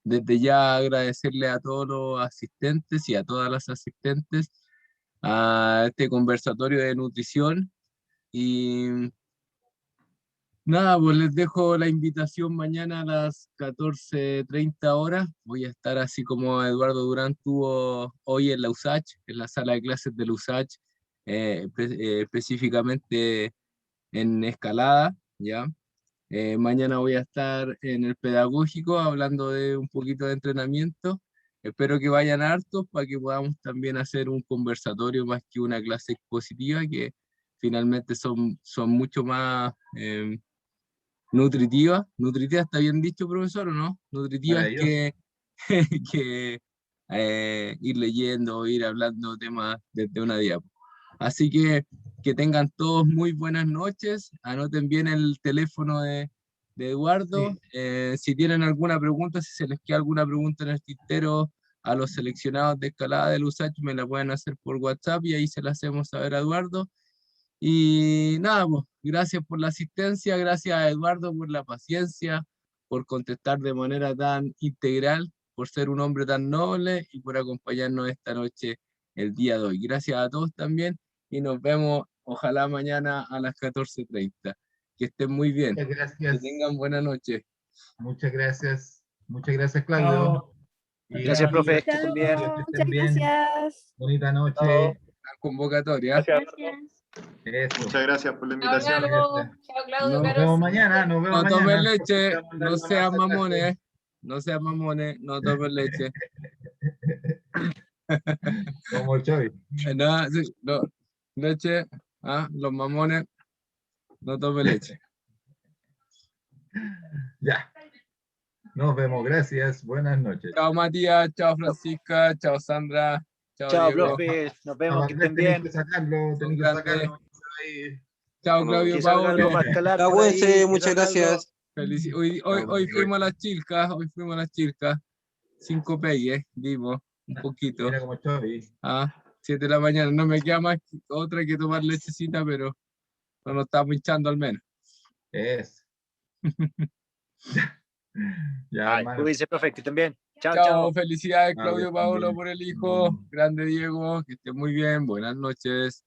Desde ya agradecerle a todos los asistentes y a todas las asistentes a este conversatorio de nutrición. Y nada, pues les dejo la invitación mañana a las 14:30 horas. Voy a estar así como Eduardo Durán tuvo hoy en la USACH, en la sala de clases de la USACH, específicamente en escalada, ¿ya? Mañana voy a estar en el pedagógico hablando de un poquito de entrenamiento. Espero que vayan hartos para que podamos también hacer un conversatorio más que una clase expositiva, que finalmente son mucho más nutritivas. Nutritivas está bien dicho, profesor, ¿o no? Nutritivas Maravilloso. que, que ir leyendo, ir hablando temas desde una diapo. Así que tengan todos muy buenas noches. Anoten bien el teléfono de Eduardo. Sí. Si tienen alguna pregunta, si se les queda alguna pregunta en el tintero a los seleccionados de escalada del USACH, me la pueden hacer por WhatsApp y ahí se la hacemos saber a Eduardo. Y nada, pues, gracias por la asistencia, gracias a Eduardo por la paciencia, por contestar de manera tan integral, por ser un hombre tan noble y por acompañarnos esta noche, el día de hoy. Gracias a todos también y nos vemos ojalá mañana a las 14:30. Que estén muy bien. Muchas Que gracias. tengan buena noche. Muchas gracias. Muchas gracias, Claudio. Chao. Y Gracias, profe. Que chiquillos, estén bien. que Chao, estén muchas bien. gracias. Bonita noche. Chao. La convocatoria. Gracias. Eso. Muchas gracias por la Chao, invitación. Galo. Chao, Claudio, No. Nos Caro. vemos mañana. Nos vemos No mañana. tomen leche, Vamos a dar no la sean masterclass. mamones, no sean mamones, no tomen leche. Como el Choy. Nada, sí, no, leche, los mamones, no tomen leche. Ya. Nos vemos. Gracias. Buenas noches. Chao Matías, chao Francisca, chao Sandra, chao Chao, Diego, profe. Nos A vemos. Que Andrés estén tenéis bien. que sacarlo. Tenéis que grandes. sacarlo. Ahí. chao Claudio Que salga algo Paolo. para escalar Ya, por ahí, cuídense, que muchas salga algo. gracias. Hoy fuimos a las chilcas, hoy fuimos a las chilcas. 5 pegues, dimos un poquito. Mira como Choy. 7 de la mañana, no me queda más otra que tomar lechecita, pero no nos estamos hinchando al menos. Es. Ya, Ay, hermano. cuídense, profe. Que estén bien. Chao, Chao, chao. felicidades Chao, Claudio que estén Paolo bien. por el hijo, grande Diego, que esté muy bien, buenas noches.